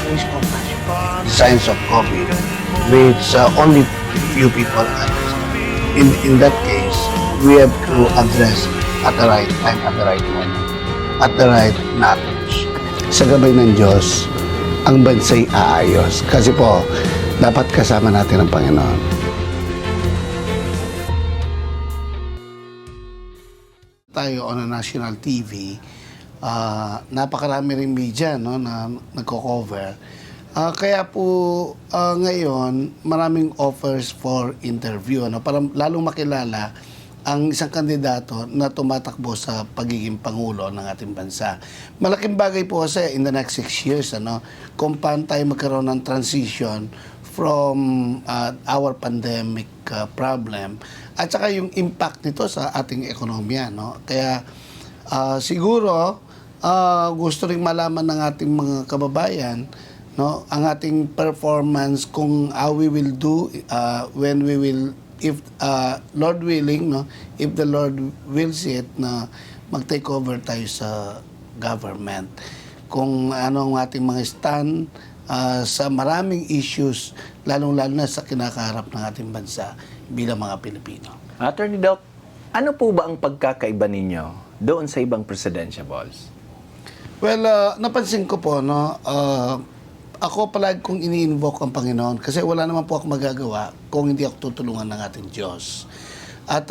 risk of signs of COVID, which only few people understand. In that case, we have to address at the right time, at the right moment, at the right knowledge. Sa gabay ng Diyos, ang bansa'y aayos. Kasi po, dapat kasama natin ang Panginoon. Tayo on a national TV, napakarami rin media no, na nagko-cover. Kaya po ngayon, maraming offers for interview ano, para lalong makilala ang isang kandidato na tumatakbo sa pagiging Pangulo ng ating bansa. Malaking bagay po kasi in the next 6 years, ano, kung paano tayo magkaroon ng transition from our pandemic problem at saka yung impact nito sa ating ekonomiya. No? Kaya siguro gusto rin malaman ng ating mga kababayan no, ang ating performance kung how we will do when we will, if Lord willing, no, if the Lord wills it na mag-take over tayo sa government. Kung ano ang ating mga stand sa maraming issues, lalong-lalo na sa kinakaharap ng ating bansa bilang mga Pilipino. Attorney Doc, ano po ba ang pagkakaiba ninyo doon sa ibang presidential balls? Well, napansin ko po, no, ako palagi kong ini-invoke ang Panginoon kasi wala naman po ako magagawa kung hindi ako tutulungan ng ating Diyos. At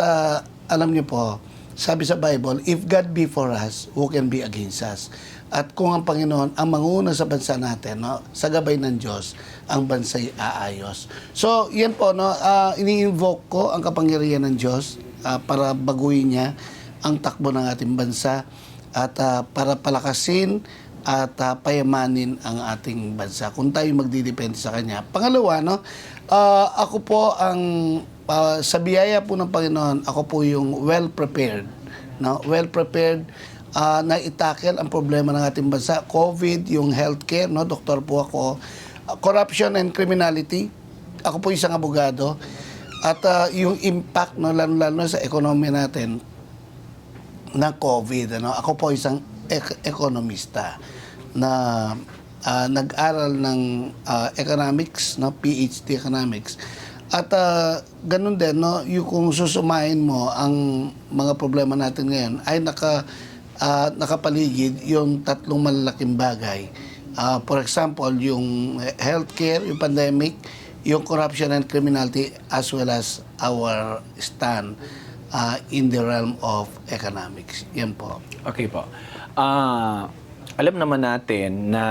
alam niyo po, sabi sa Bible, if God be for us, who can be against us? At kung ang Panginoon ang manguna sa bansa natin, no, sa gabay ng Diyos, ang bansa'y aayos. So, yan po, no, ini-invoke ko ang kapangyarihan ng Diyos para baguhin niya ang takbo ng ating bansa at para palakasin at payamanin ang ating bansa kung tayo magdidepende sa Kanya. Pangalawa, no, ako po ang, sa biyaya po ng Panginoon, ako po yung well-prepared. No? Well-prepared na itakel ang problema ng ating bansa. COVID, yung healthcare, no? Doktor po ako. Corruption and criminality, ako po isang abogado. At yung impact, no, lalo sa ekonomiya natin ng COVID. Ano? Ako po isang ekonomista na nag-aral ng economics, no? PhD economics. At ganun din, no? Yung kung susumahin mo ang mga problema natin ngayon ay nakapaligid yung tatlong malalaking bagay. For example, yung healthcare, yung pandemic, yung corruption and criminality, as well as our stand in the realm of economics. Yan po. Okay po. Alam naman natin na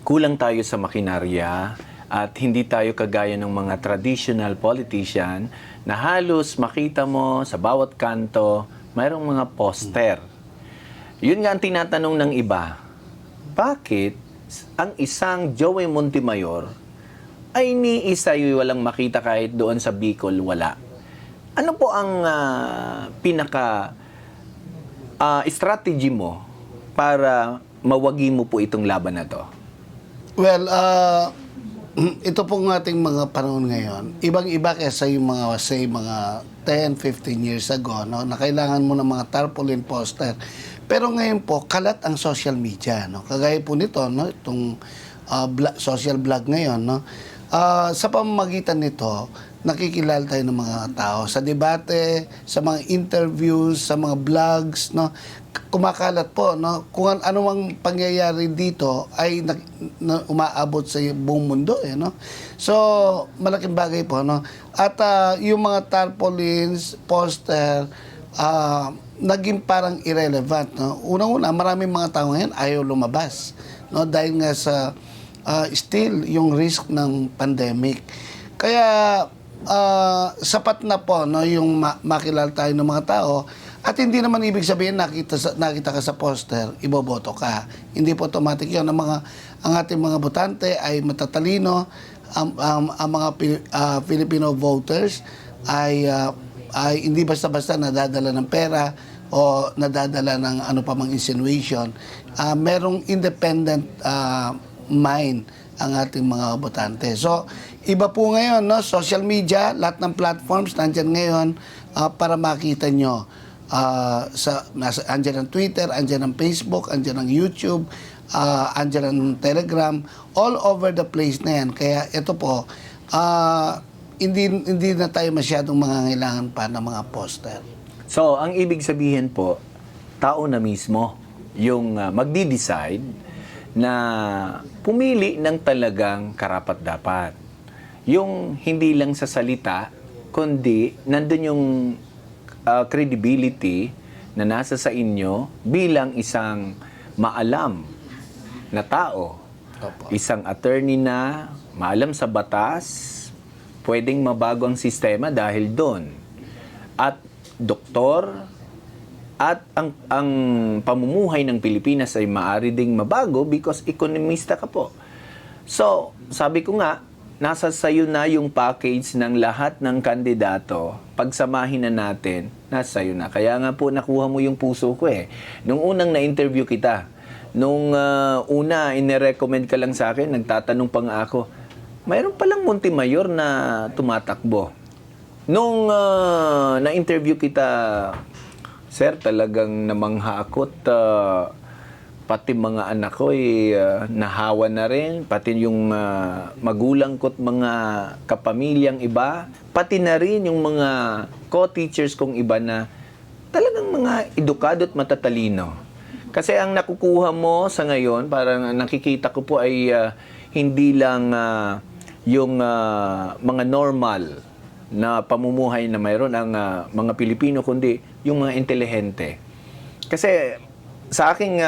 kulang tayo sa makinarya at hindi tayo kagaya ng mga traditional politician na halos makita mo sa bawat kanto mayroong mga poster. Yun nga ang tinatanong ng iba. Bakit ang isang Joey Montemayor ay ni isa walang makita kahit doon sa Bicol wala? Ano po ang strategy mo para mawagi mo po itong laban na to? Well, ito pong ating mga panahon ngayon, ibang-iba kaysa yung mga, say, mga 10, 15 years ago, no, na kailangan mo ng mga tarpaulin poster. Pero ngayon po, kalat ang social media, no? Kagaya po nito, no, itong social blog ngayon, no? Sa pamamagitan nito, nakikilala tayo ng mga tao sa debate, sa mga interviews, sa mga vlogs, no? Kumakalat po, no? Kung ano mang pangyayari dito ay umaabot sa buong mundo, eh, no? So, malaking bagay po, no? At yung mga tarpaulins, poster, naging parang irrelevant, no? Unang-una, maraming mga tao ngayon ayaw lumabas, no? Dahil nga sa still yung risk ng pandemic. Kaya sapat na po, no, yung makilala tayo ng mga tao. At hindi naman ibig sabihin nakita ka sa poster, iboboto ka. Hindi po automatic yun. Ang ating mga botante ay matatalino. Ang mga Filipino voters ay hindi basta-basta nadadala ng pera o nadadala ng ano pa mang insinuation. Merong independent mind ang ating mga botante. So, iba po ngayon, no? Social media, lahat ng platforms nandyan ngayon para makita nyo. Andyan ang Twitter, andyan ang Facebook, andyan ang YouTube, andyan ang Telegram, all over the place na yan. Kaya ito po, hindi na tayo masyadong mangangailangan pa ng mga poster. So, ang ibig sabihin po, tao na mismo yung magdi-decide na pumili ng talagang karapat-dapat. Yung hindi lang sa salita, kundi nandun yung credibility na nasa sa inyo bilang isang maalam na tao. Opo. Isang attorney na maalam sa batas, pwedeng mabago ang sistema dahil doon. At doktor, at ang pamumuhay ng Pilipinas ay maaari ding mabago because ekonomista ka po. So, sabi ko nga, nasa sayo na yung package ng lahat ng kandidato. Pagsamahin na natin, nasa sayo na. Kaya nga po, nakuha mo yung puso ko eh. Nung unang na-interview kita, nung una, inirecommend ka lang sa akin, nagtatanong pa nga ako, mayroon palang Montemayor na tumatakbo. Nung na-interview kita, sir, talagang namangha ako't pati mga anak ko nahawa na rin, pati yung magulang ko't mga kapamilyang iba, pati na rin yung mga co-teachers kong iba na talagang mga edukado at matatalino. Kasi ang nakukuha mo sa ngayon, parang nakikita ko po ay hindi lang yung mga normal na pamumuhay na mayroon ang mga Pilipino, kundi yung mga intelihente. Kasi sa aking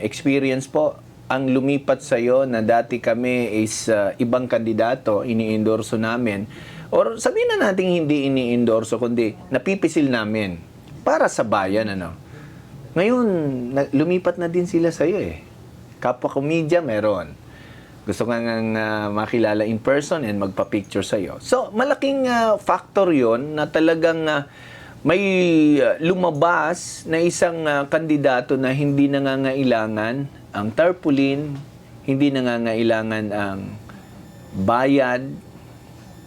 experience po, ang lumipat sa iyo na dati kami is ibang kandidato, ini-endorso namin, or sabihin na natin hindi ini-endorso, kundi napipisil namin para sa bayan. Ngayon, lumipat na din sila sa iyo eh. Kapwa komedya meron. Gusto nga makilala in person and magpa-picture sa iyo. So, malaking factor yon na talagang may lumabas na isang kandidato na hindi nangangailangan ang tarpaulin, hindi nangangailangan ang bayad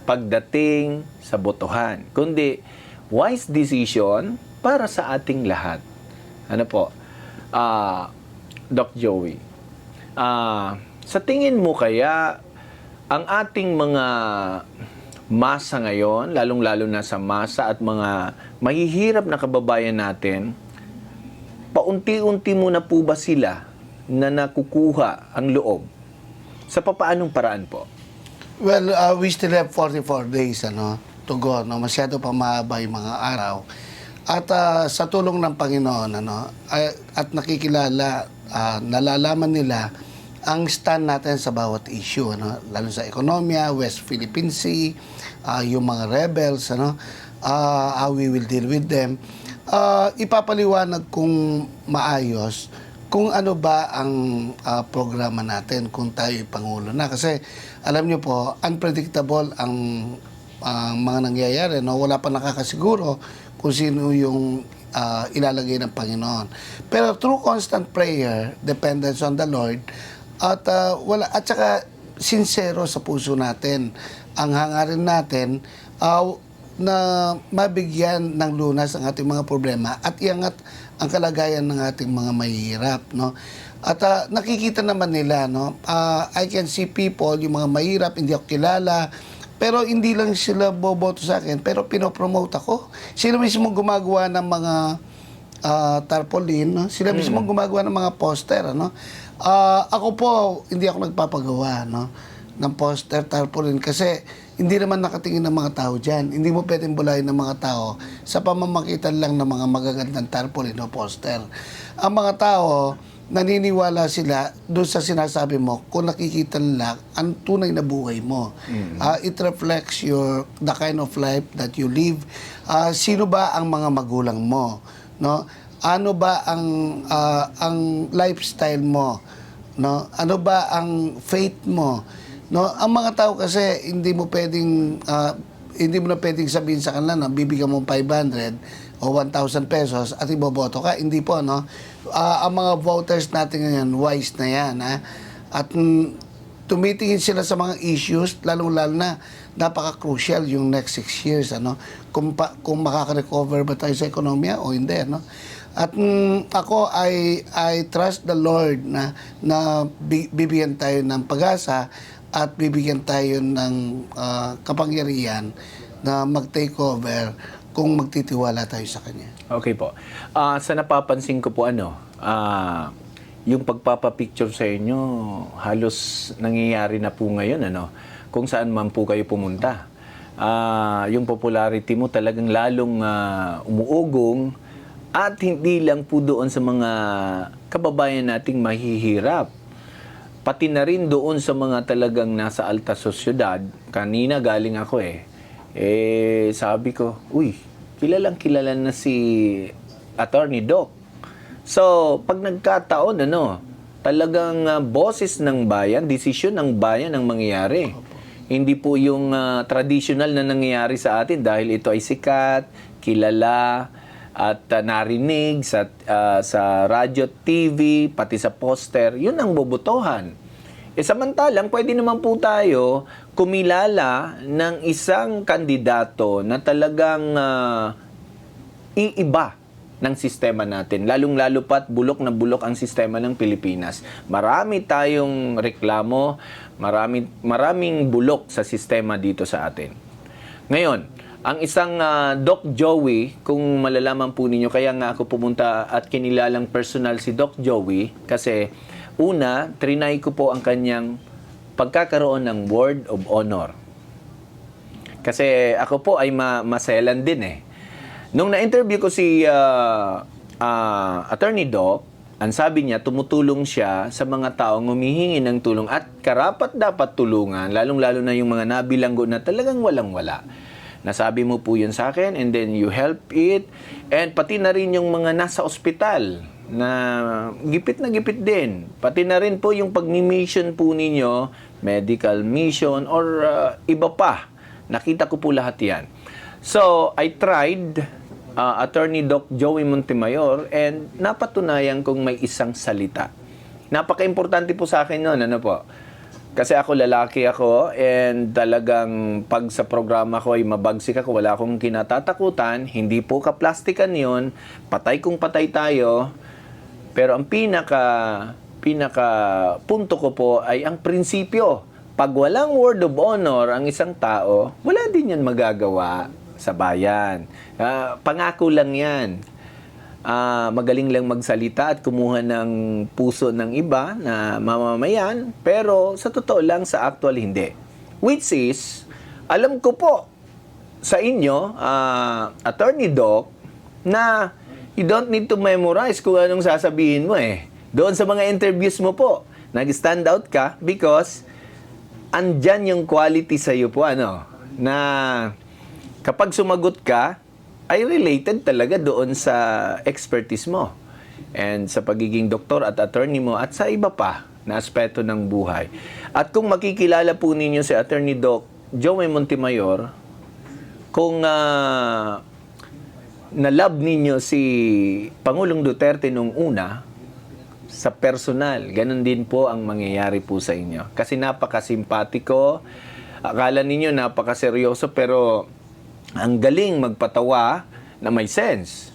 pagdating sa botohan, kundi wise decision para sa ating lahat. Ano po? Doc Joey, sa tingin mo kaya ang ating mga masa ngayon, lalong-lalo na sa masa at mga mahihirap na kababayan natin, paunti-unti mo na po ba sila na nakukuha ang loob? Sa papaanong paraan po? Well, we still have 44 days to go. Masyado pa mahaba yung mga araw. At sa tulong ng Panginoon, at nakikilala, nalalaman nila ang stand natin sa bawat issue, lalo sa ekonomiya, West Philippine Sea, yung mga rebels, how we will deal with them. Ipapaliwanag kung maayos kung ano ba ang programa natin kung tayo Pangulo na. Kasi alam nyo po, unpredictable ang mga nangyayari. Wala pa nakakasiguro kung sino yung ilalagay ng Panginoon. Pero through constant prayer, dependence on the Lord, at saka sincero sa puso natin ang hangarin natin na mabigyan ng lunas ang ating mga problema at iangat ang kalagayan ng ating mga mahihirap, At nakikita naman nila, I can see people, yung mga mahirap, hindi ako kilala, pero hindi lang sila boboto sa akin, pero pinopromote ako. Sila mismo gumagawa ng mga tarpaulin, sila mismo gumagawa ng mga poster, ako po, hindi ako nagpapagawa, ng poster, tarpaulin, kasi hindi naman nakatingin ng mga tao dyan. Hindi mo pwedeng bulayin ng mga tao sa pamamagitan lang ng mga magagandang tarpaulin o poster. Ang mga tao, naniniwala sila doon sa sinasabi mo kung nakikita nila ang tunay na buhay mo. It reflects the kind of life that you live. Sino ba ang mga magulang mo? Ano ba ang lifestyle mo? Ano ba ang faith mo? Ang mga tao kasi hindi mo na pwedeng sabihin sa kanila na bibigyan mo 500 o 1,000 pesos at iboboto ka. Hindi po, Ang mga voters natin ngayon, wise na yan, At tumitingin sila sa mga issues, lalong-lalo na napaka-crucial yung next 6 years, Kung makaka-recover ba tayo sa ekonomiya o hindi, At ako I trust the Lord na bibigyan tayo ng pag-asa at bibigyan tayo ng kapangyarihan na mag-take over kung magtitiwala tayo sa Kanya. Okay po. Sa napapansin ko po yung pagpapapicture sa inyo, halos nangyayari na po ngayon, kung saan man po kayo pumunta. Yung popularity mo talagang lalong umuugong at hindi lang po doon sa mga kababayan nating mahihirap. Pati na rin doon sa mga talagang nasa alta sosyedad. Kanina galing ako sabi ko, uy, kilala na si Attorney Doc. So, pag nagkataon, talagang boses ng bayan, desisyon ng bayan ang mangyayari. Hindi po yung traditional na nangyayari sa atin dahil ito ay sikat, kilala, at narinig sa radyo, TV, pati sa poster. Yun ang bobotohan. Samantalang, pwede naman po tayo kumilala ng isang kandidato na talagang iiba ng sistema natin. Lalong-lalo pat bulok na bulok ang sistema ng Pilipinas. Marami tayong reklamo, maraming bulok sa sistema dito sa atin. Ngayon, ang isang Doc Joey, kung malalaman po ninyo, kaya nga ako pumunta at kinilalang personal si Doc Joey kasi una, trinay ko po ang kanyang pagkakaroon ng Word of Honor. Kasi ako po ay maselan din Nung na-interview ko si Attorney Doc, ang sabi niya, tumutulong siya sa mga taong humihingi ng tulong at karapat dapat tulungan, lalong-lalo na yung mga nabilanggo na talagang walang-wala. Nasabi mo po yun sa akin and then you help it. And pati na rin yung mga nasa ospital na gipit na gipit din. Pati na rin po yung pag-mission po ninyo, medical mission or iba pa. Nakita ko po lahat yan. So, I tried Attorney Doc Joey Montemayor and napatunayan kong may isang salita. Napaka-importante po sa akin nun, po. Kasi ako lalaki ako and talagang pag sa programa ko ay mabagsik ako, wala akong kinatatakutan, hindi po kaplastikan yun, patay kung patay tayo. Pero ang pinaka punto ko po ay ang prinsipyo. Pag walang word of honor ang isang tao, wala din yan magagawa sa bayan. Pangako lang yan. Magaling lang magsalita at kumuha ng puso ng iba na mamamayan, pero sa totoo lang, sa actual hindi. Which is, alam ko po sa inyo, Attorney Doc, na you don't need to memorize kung anong sasabihin mo Doon sa mga interviews mo po, nag-stand out ka because andyan yung quality sa iyo po, na kapag sumagot ka, ay related talaga doon sa expertise mo and sa pagiging doktor at attorney mo at sa iba pa na aspeto ng buhay. At kung makikilala po ninyo si Attorney Doc Joey Montemayor, kung na-love ninyo si Pangulong Duterte nung una, sa personal, ganun din po ang mangyayari po sa inyo. Kasi napakasimpatiko, akala ninyo napakaseryoso, pero ang galing magpatawa na may sense.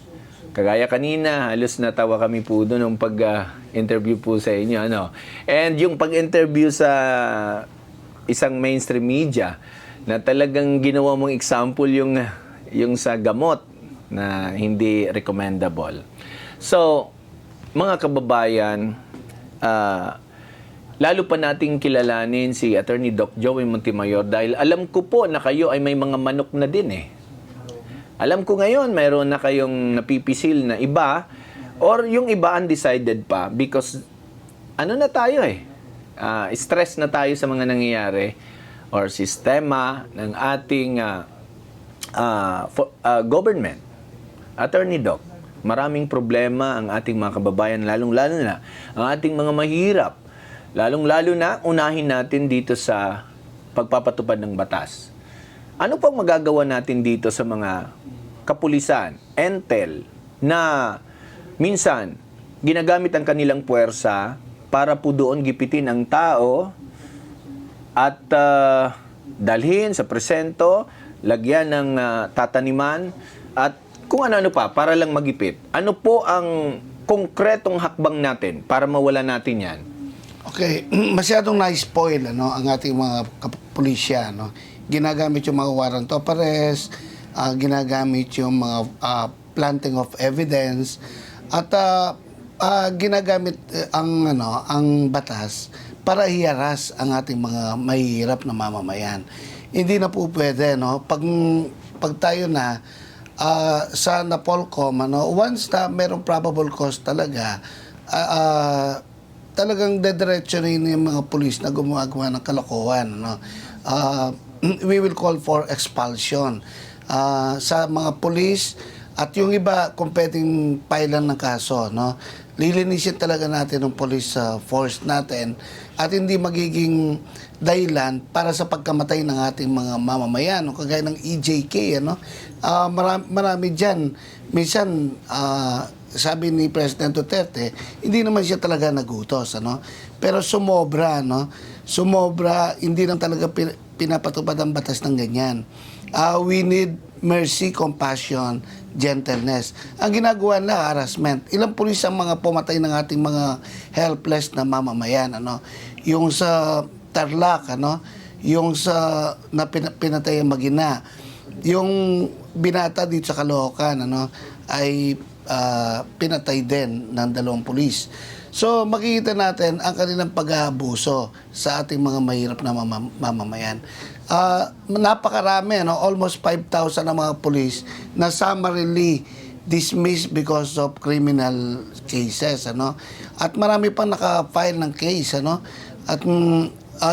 Kagaya kanina, halos natawa kami po doon nung pag-interview po sa inyo. And yung pag-interview sa isang mainstream media na talagang ginawa mong example yung sa gamot na hindi recommendable. So, mga kababayan, lalo pa nating kilalanin si Attorney Doc Joey Montemayor dahil alam ko po na kayo ay may mga manok na din Alam ko ngayon mayroon na kayong napipisil na iba or yung iba undecided pa because na tayo stress na tayo sa mga nangyayari or sistema ng ating government. Attorney Doc, maraming problema ang ating mga kababayan, lalong-lalo na ang ating mga mahirap. Lalong-lalo na, unahin natin dito sa pagpapatupad ng batas. Ano pang magagawa natin dito sa mga kapulisan, entel, na minsan ginagamit ang kanilang puwersa para po doon gipitin ang tao at dalhin sa presento, lagyan ng tataniman at kung ano-ano pa, para lang magipit, ano po ang konkretong hakbang natin para mawala natin yan? Okay, masyadong na-spoil ang ating mga kapulisya. No? Ginagamit yung mga warrant of arrest, ginagamit yung mga planting of evidence, at ginagamit ang batas para hiyaras ang ating mga mahihirap na mamamayan. Hindi na po pwede, no? Pag tayo na sa Napolcom, once na merong probable cause talaga, talagang dediretso rin yung mga pulis na gumagawa ng kalokohan. We will call for expulsion sa mga pulis, at yung iba kung pwedeng pailan ng kaso. Lilinisin talaga natin ng police force natin, at hindi magiging dahilan para sa pagkamatay ng ating mga mamamayan, kagaya ng EJK. Marami dyan. Minsan, sabi ni President Duterte, hindi naman siya talaga nagutos, pero sumobra, sumobra, hindi lang talaga pinapatupad ang batas ng ganyan. We need mercy, compassion, gentleness. Ang ginagawa na harassment. Ilang pulis ang mga pumatay ng ating mga helpless na mamamayan, yung sa Tarlac, yung sa pinatay ang Magina, yung binata dito sa Caloocan, ay pinatay din ng 2 pulis. So makikita natin ang kanilang pag-aabuso sa ating mga mahirap na mamamayan. Napakarami, almost 5,000 na mga pulis na summarily dismissed because of criminal cases. At marami pang naka-file ng case. At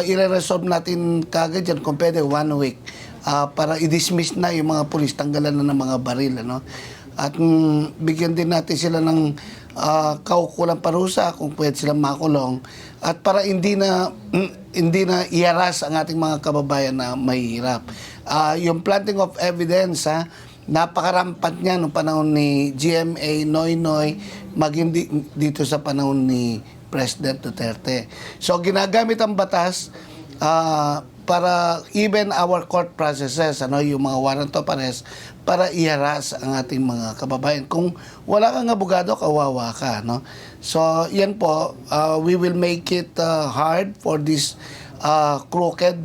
i-resolve natin kagad dyan kung pwede 1 week para i-dismiss na yung mga pulis, tanggalan na ng mga baril. At bigyan din natin sila ng kaukulang parusa kung pwede silang makulong, at para hindi na iaras ang ating mga kababayan na mahihirap. Yung planting of evidence, napakarampat niya noong panahon ni GMA, Noynoy, maging dito sa panahon ni President Duterte. So ginagamit ang batas para even our court processes, yung mga warrant of arrest, para iharas ang ating mga kababayan. Kung wala kang abogado, kawawa ka. So yan po, we will make it hard for this crooked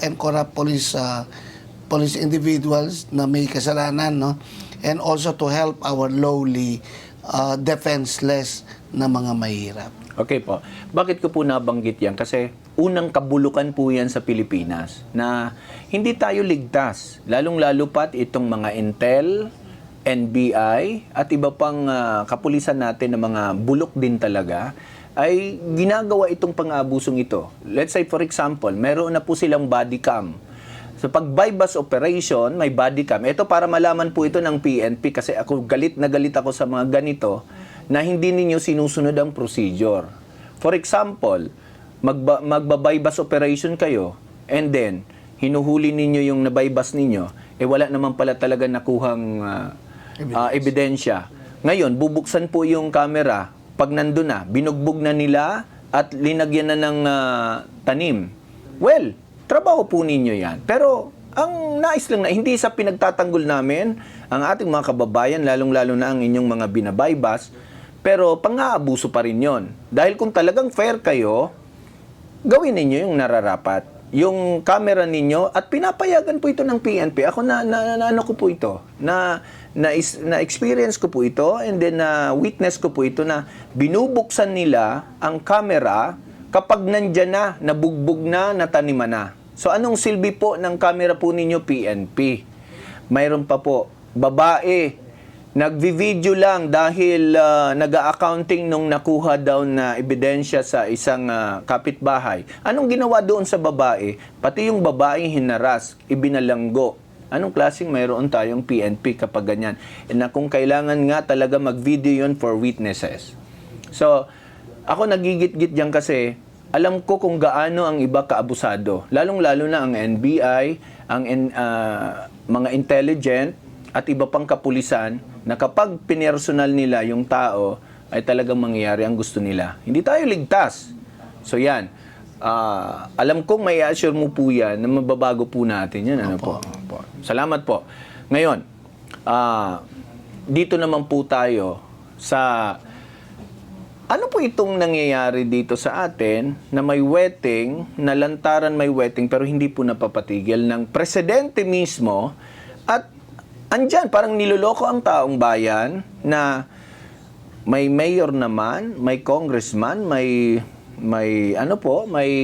and corrupt police individuals na may kasalanan, and also to help our lowly, defenseless na mga mahirap. Okay po. Bakit ko po nabanggit yan? Kasi unang kabulukan po yan sa Pilipinas na hindi tayo ligtas. Lalong-lalo pat itong mga Intel, NBI, at iba pang kapulisan natin na mga bulok din talaga, ay ginagawa itong pang-abusong ito. Let's say for example, meron na po silang body cam. So pag bypass operation, may body cam. Ito para malaman po ito ng PNP, kasi ako galit na galit ako sa mga ganito na hindi ninyo sinusunod ang procedure. For example, magbabypass operation kayo, and then hinuhuli ninyo yung nabypass ninyo, wala naman pala talaga nakuhang ebidensya. Ngayon, bubuksan po yung camera. Pag nandun na, binugbog na nila at linagyan na ng tanim. Well, trabaho po ninyo yan. Pero ang nais lang na, hindi sa pinagtatanggol namin ang ating mga kababayan, lalong-lalo na ang inyong mga binabypass, pero pang-aabuso pa rin yon. Dahil kung talagang fair kayo, gawin ninyo yung nararapat. Yung camera ninyo, at pinapayagan po ito ng PNP. Ako ano ko po ito, na-experience ko po ito, and then witness ko po ito na binubuksan nila ang camera kapag nandyan na, nabugbog na, nataniman na. So anong silbi po ng camera po ninyo, PNP? Mayroon pa po, babae, nagvi-video lang dahil nag-accounting nung nakuha daw na ebidensya sa isang kapitbahay. Anong ginawa doon sa babae? Pati yung babae hinaras, ibinalanggo. Anong klaseng mayroon tayong PNP kapag ganyan? Na kung kailangan nga talaga mag-video yun for witnesses. So, ako nagigit-git diyan kasi alam ko kung gaano ang iba kaabusado. Lalong-lalo na ang NBI, ang mga intelligent, at iba pang kapulisan na kapag pinersonal nila yung tao ay talagang mangyayari ang gusto nila. Hindi tayo ligtas. So yan. Alam kong may assure mo po yan na mababago po natin yan. Ano po? Salamat po. Ngayon, dito naman po tayo sa ano po itong nangyayari dito sa atin na may wetting, na lantaran may wetting pero hindi po napapatigil ng presidente mismo at andyan parang niloloko ang taong bayan na may mayor naman, may congressman, may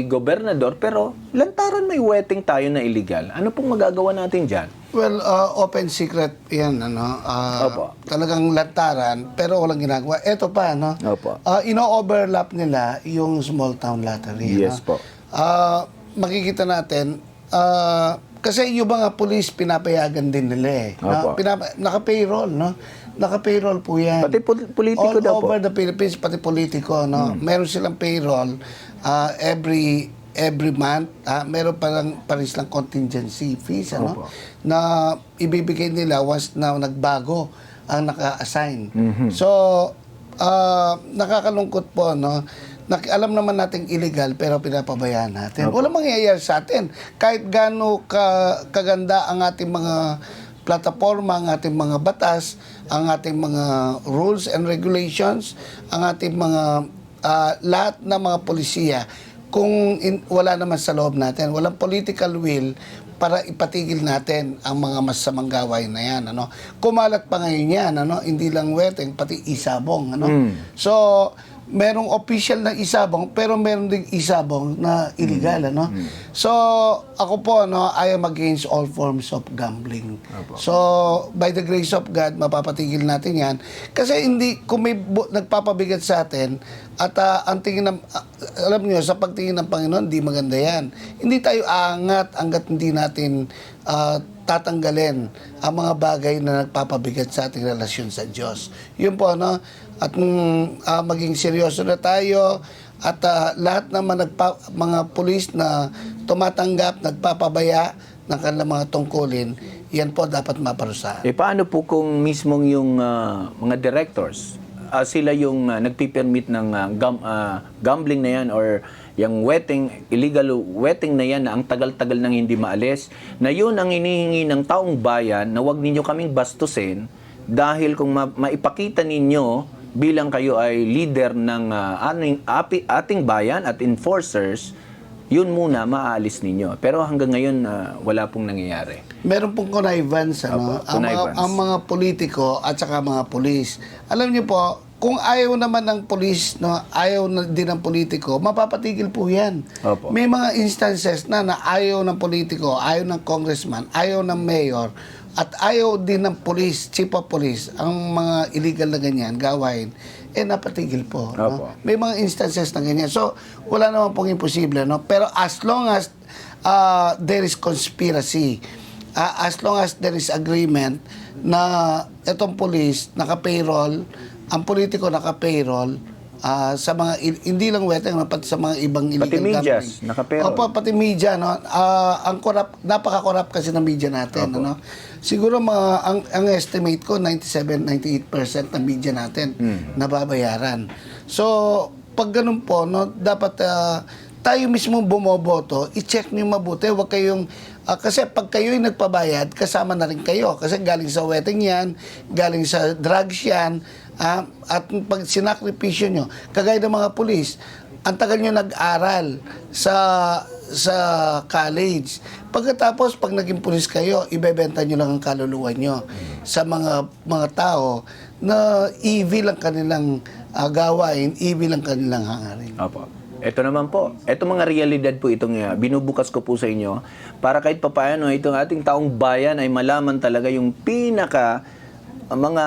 gobernador pero lantaran may wetting tayo na illegal. Ano pong magagawa natin diyan? Well, open secret yan, Opo. talagang lantaran, pero walang ginagawa. Ito pa, Opo. ino-overlap nila yung small town lottery. Yes po. Makikita natin, kasi yung mga police, pinapayagan din nila eh. Opo. Naka-payroll, no? Naka-payroll po yan. Pati politiko All daw po. over the Philippines, pati politiko, no? Meron silang payroll every month. Meron pa rin silang contingency fees, ano? Opo. Na ibibigay nila once na nagbago ang naka-assign. So, nakakalungkot po, no? Alam naman nating illegal pero pinapabayaan natin. Walang mangyayari sa atin. Kahit gaano kaganda ang ating mga plataforma, ang ating mga batas, ang ating mga rules and regulations, ang ating mga lahat ng mga polisiya, kung wala naman sa loob natin, walang political will para ipatigil natin ang mga masasamang gawain na yan, ano? Kumalat pa ngayon yan, ano? Hindi lang weteng, pati isabong, ano? So, merong official na isabong, pero meron ding isabong na illegal, ano? So, ako po, no, I am against all forms of gambling. So, by the grace of God, mapapatigil natin yan. Kasi hindi, kung may nagpapabigat sa atin, at ang tingin ng, alam niyo, sa pagtingin ng Panginoon, di maganda yan. Hindi tayo aangat hanggat hindi natin tatanggalin ang mga bagay na nagpapabigat sa ating relasyon sa Diyos. Yun po, no? At maging seryoso na tayo at lahat naman mga pulis na tumatanggap, nagpapabaya ng kanilang mga tungkulin, yan po dapat maparusahan. Paano po kung mismong yung mga directors, sila yung nagpipermit ng gambling na yan or yung illegal wetting na yan na ang tagal-tagal nang hindi maalis, na yun ang hinihingi ng taong bayan na wag ninyo kaming bastusin dahil kung maipakita ninyo bilang kayo ay leader ng ating bayan at enforcers, yun muna maaalis ninyo. Pero hanggang ngayon, wala pong nangyayari. Meron pong connivance, ano? Ang mga politiko at saka mga pulis. Alam niyo po, kung ayaw naman ng pulis, no, ayaw din ng politiko, mapapatigil po yan. Opo. May mga instances na ayaw ng politiko, ayaw ng congressman, ayaw ng mayor, at ayaw din ng police, chief of police, ang mga illegal na ganyan, gawain, napatigil po. No? May mga instances na ganyan. So, wala naman pong imposible. No? Pero as long as there is conspiracy, as long as there is agreement na itong police, naka-payroll, ang politiko naka-payroll, sa mga, hindi lang weteng, pati sa mga ibang illegal pati medias, naka-payroll. Opo, pati media, no? Ang napaka-corrupt kasi ng media natin, ano? Siguro ang estimate ko 97-98% ng media natin nababayaran. So, pag ganun po, no, dapat tayo mismo bumoboto, i-check niyo mabuti, wag kayong kasi pag kayo'y nagpabayad, kasama na rin kayo kasi galing sa wetting yan, galing sa drugs yan, at pag sinakripisyo nyo, kagaya ng mga pulis, ang tagal nyo nag-aral sa college. Pagkatapos, pag naging pulis kayo, ibebenta nyo lang ang kaluluwa nyo sa mga tao na evil ang kanilang gawain, evil ang kanilang hangarin. Opo. Ito naman po, ito mga realidad po itong binubukas ko po sa inyo para kahit papaano itong ating taong bayan ay malaman talaga yung mga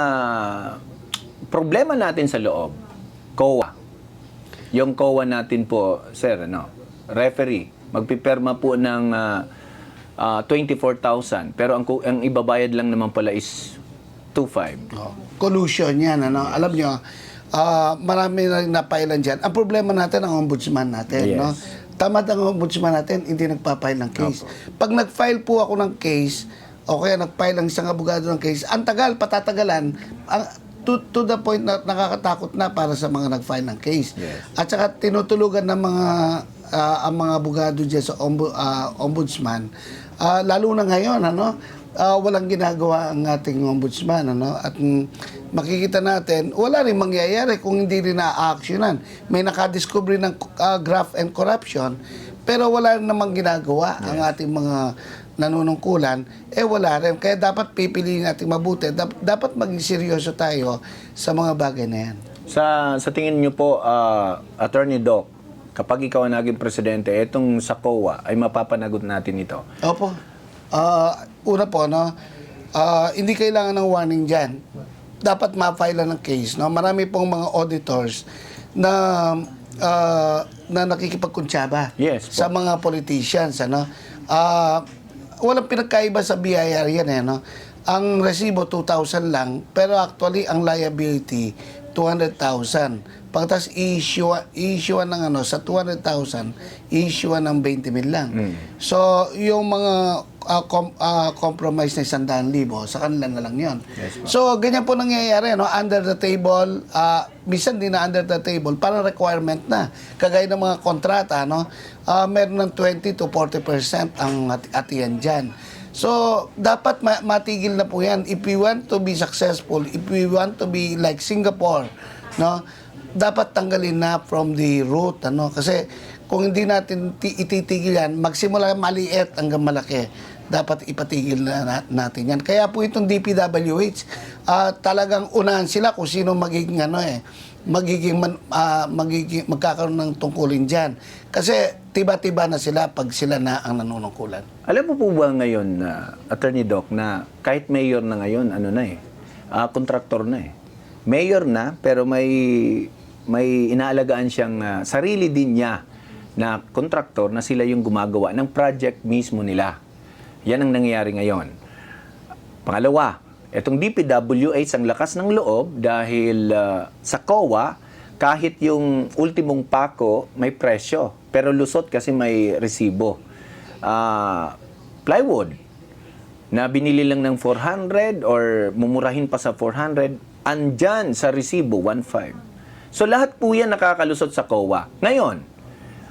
problema natin sa loob. COA. Yung COA natin po, sir, referee, magpiperma po ng 24,000 pero ang ibabayad lang naman pala is 2,500. Collusion yan, ano? Alam nyo, marami na rin napailan dyan. Ang problema natin, ang ombudsman natin, Yes. no? Tamad ang ombudsman natin, hindi nagpa-file ng case. Pag nag-file po ako ng case, o kaya nag-file ang isang abogado ng case, ang tagal, patatagalan, to the point na nakakatakot na para sa mga nag-file ng case. Yes. At saka tinutulugan ng ang mga abogado dyan sa ombudsman, lalo na ngayon, ano? walang ginagawa ang ating ombudsman, ano? At makikita natin, wala rin mangyayari kung hindi rin na-actionan. May nakadiscovery ng graft and corruption, pero wala rin namang ginagawa ang ating mga nanunungkulan, wala rin. Kaya dapat pipiliin natin mabuti. Dapat maging seryoso tayo sa mga bagay na yan. Sa tingin niyo po, Attorney Doc, kapag ikaw ang naging presidente, itong sa COA ay mapapanagot natin ito. Opo. Una po, no, hindi kailangan ng warning dyan. Dapat ma-file ng case. No? Marami pong mga auditors na nakikipagkuntsaba Yes po. sa mga politicians. Ano? Walang pinagkaiba sa BIR yan. No? Ang resibo 2,000 lang, pero actually ang liability 200,000. Pagkatapos i-issue ng sa 200,000, i-issue ng 20,000 lang. So, yung mga compromise na 100,000, sa kanila na lang yun. Yes, so, ganyan po nangyayari, no? Under the table, minsan din na under the table, parang requirement na. Kagaya ng mga kontrata, no? Meron ng 20 to 40% ang atiyan dyan. So, dapat matigil na po yan. If we want to be successful, if we want to be like Singapore, no? Dapat tanggalin na from the root, ano? Kasi kung hindi natin ititigil yan, magsimula maliit hanggang malaki. Dapat ipatigil na natin yan. Kaya po itong DPWH, talagang unahan sila kung sino magiging magkakaroon ng tungkulin dyan. Kasi tiba-tiba na sila pag sila na ang nanunungkulan. Alam mo po ba ngayon, Attorney Doc, na kahit mayor na ngayon, kontraktor na eh. Mayor na, pero may inaalagaan siyang sarili din niya na kontraktor na sila yung gumagawa ng project mismo nila. Yan ang nangyayari ngayon. Pangalawa, itong DPWH ang lakas ng loob dahil sa COA, kahit yung ultimong pako may presyo, pero lusot kasi may resibo. Plywood, na binili lang ng 400 or mumurahin pa sa 400, andyan sa resibo 1.5. So lahat po yan nakakalusot sa COA. Ngayon,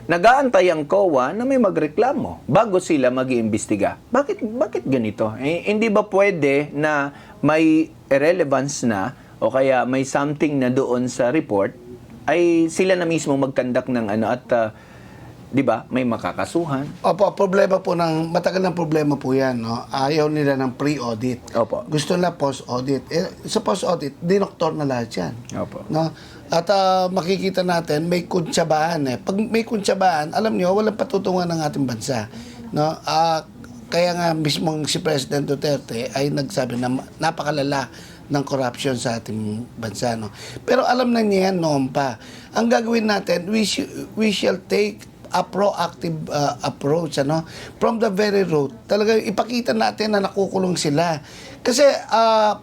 nag-aantay ang COA na may magreklamo bago sila mag-iimbestiga. Bakit ganito? Hindi ba pwede na may irrelevance na o kaya may something na doon sa report ay sila na mismo mag-conduct ng di ba, may makakasuhan? Opo, problema po matagal ng problema po yan, no? Ayaw nila ng pre-audit. Opo. Gusto nila post-audit. Sa post-audit, dinoktor na lahat yan. Opo. No? At makikita natin, may kuntsabaan eh. Pag may kuntsabaan, alam nyo, walang patutungan ng ating bansa. No? Kaya nga mismong si President Duterte ay nagsabi na napakalala ng corruption sa ating bansa. No? Pero alam na niya yan noon pa. Ang gagawin natin, we shall take a proactive approach, ano? From the very root. Talaga ipakita natin na nakukulong sila. Kasi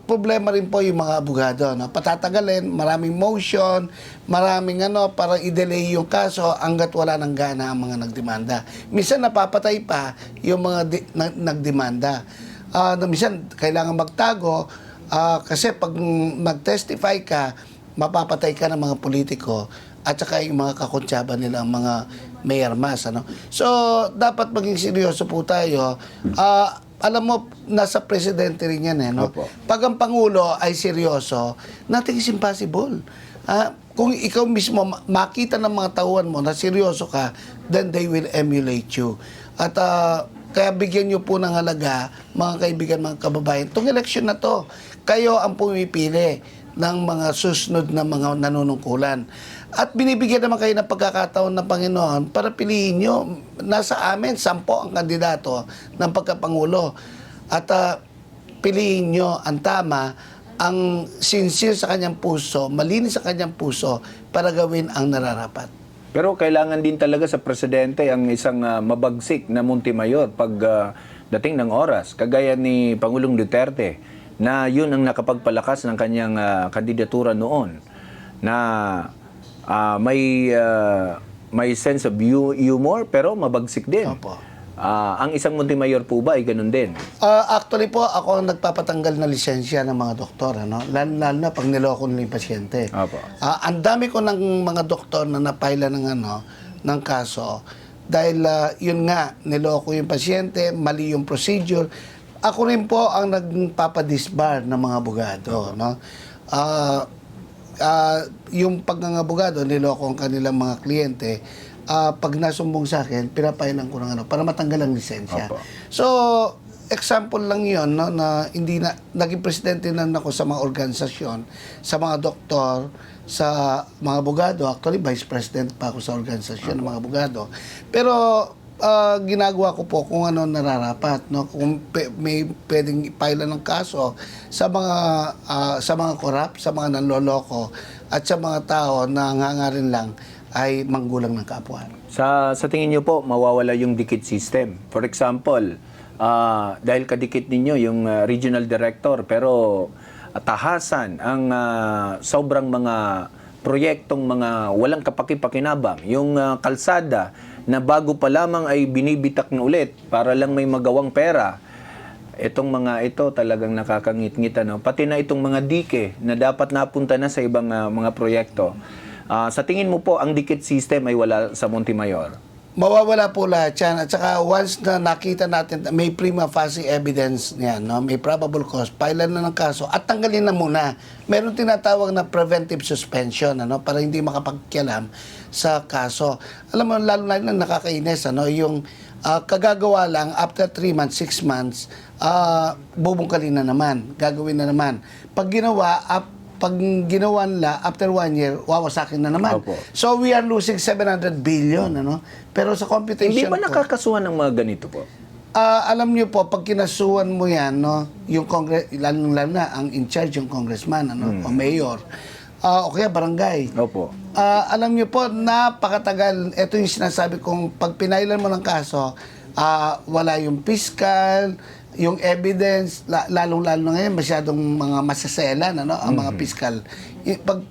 problema rin po yung mga abogado, no? Patatagalin, maraming motion, maraming para i-delay yung kaso hanggat wala nang gana ang mga nagdemanda. Minsan napapatay pa yung mga nagdemanda. Minsan kailangan magtago kasi pag mag-testify ka, mapapatay ka ng mga politiko at saka yung mga kakuntsaba nila, ang mga mayarmas, ano. So, dapat maging seryoso po tayo. Alam mo, nasa presidente rin yan, no? Opo. Pag ang Pangulo ay seryoso, nothing is impossible. Kung ikaw mismo makita ng mga tauhan mo na seryoso ka, then they will emulate you. At kaya bigyan nyo po ng halaga, mga kaibigan, mga kababayan. Itong eleksyon na to, kayo ang pumipili ng mga susunod na mga nanunungkulan. At binibigyan naman kayo ng pagkakataon ng Panginoon para piliin nyo. Nasa amin, 10 ang kandidato ng pagkapangulo. At piliin nyo ang tama, ang sincere sa kanyang puso, malinis sa kanyang puso para gawin ang nararapat. Pero kailangan din talaga sa presidente ang isang mabagsik na Montemayor pag dating ng oras. Kagaya ni Pangulong Duterte na yun ang nakapagpalakas ng kanyang kandidatura noon na may sense of humor pero mabagsik din. Opo. Ang isang Montemayor po ba ay ganun din? Actually po, ako ang nagpapatanggal na lisensya ng mga doktor, ano? Lalo na pag niloko nila yung pasyente. Opo. Ang dami ko ng mga doktor na napaila ng kaso dahil yun nga, niloko yung pasyente, mali yung procedure. ako rin po ang nagpapadisbar ng mga abogado, no? Yung pagngangabogado, niloko ang kanilang mga kliyente, pag nasumbong sa akin, pinapailan ko ng ano, para matanggal ang lisensya. Opo. So, example lang yon, no, na hindi na, naging presidente na ako sa mga organisasyon, sa mga doktor, sa mga abogado. Actually, vice president pa ako sa organisasyon ng mga abogado. Pero, ginagawa ko po kung ano nararapat, no, kung may pwedeng ipailan ng kaso sa mga korap, sa mga nanloloko at sa mga tao na hangarin lang ay manggulang ng kapwa. Sa tingin niyo po, mawawala yung dikit system. For example, dahil kadikit ninyo yung regional director, pero tahasan ang sobrang mga proyektong mga walang kapaki-pakinabang. Yung kalsada na bago pa lamang ay binibitak na ulit para lang may magawang pera. Itong mga ito talagang nakakangit-ngit. Ano? Pati na itong mga dike na dapat napunta na sa ibang mga proyekto. Sa tingin mo po, ang dikit system ay wala sa Montemayor? Mawawala po lahat yan. At saka once na nakita natin, may prima facie evidence niyan, no? May probable cause, pailan na ng kaso at tanggalin na muna. Meron tinatawag na preventive suspension, ano? Para hindi makapagkialam sa kaso. Alam mo, lalo na nakakainis, ano? Yung kagagawa lang, after 3 months, 6 months, bubungkalin na naman, gagawin na naman. Pag ginawa nila, after 1 year, wawasakin na naman. Opo. So, we are losing 700 billion, ano? Pero sa computation Hindi ba po, nakakasuhan ng mga ganito po? alam niyo po, pag kinasuhan mo yan, no, yung lalo na, ang in charge, yung congressman, ano, o mayor, o kaya barangay. Opo. Alam niyo po, napakatagal, ito yung sinasabi kong, pag pinailan mo ng kaso, wala yung fiscal, yung evidence, lalong-lalo na ngayon, masyadong mga masaselan, ano, ang mga fiscal. Pag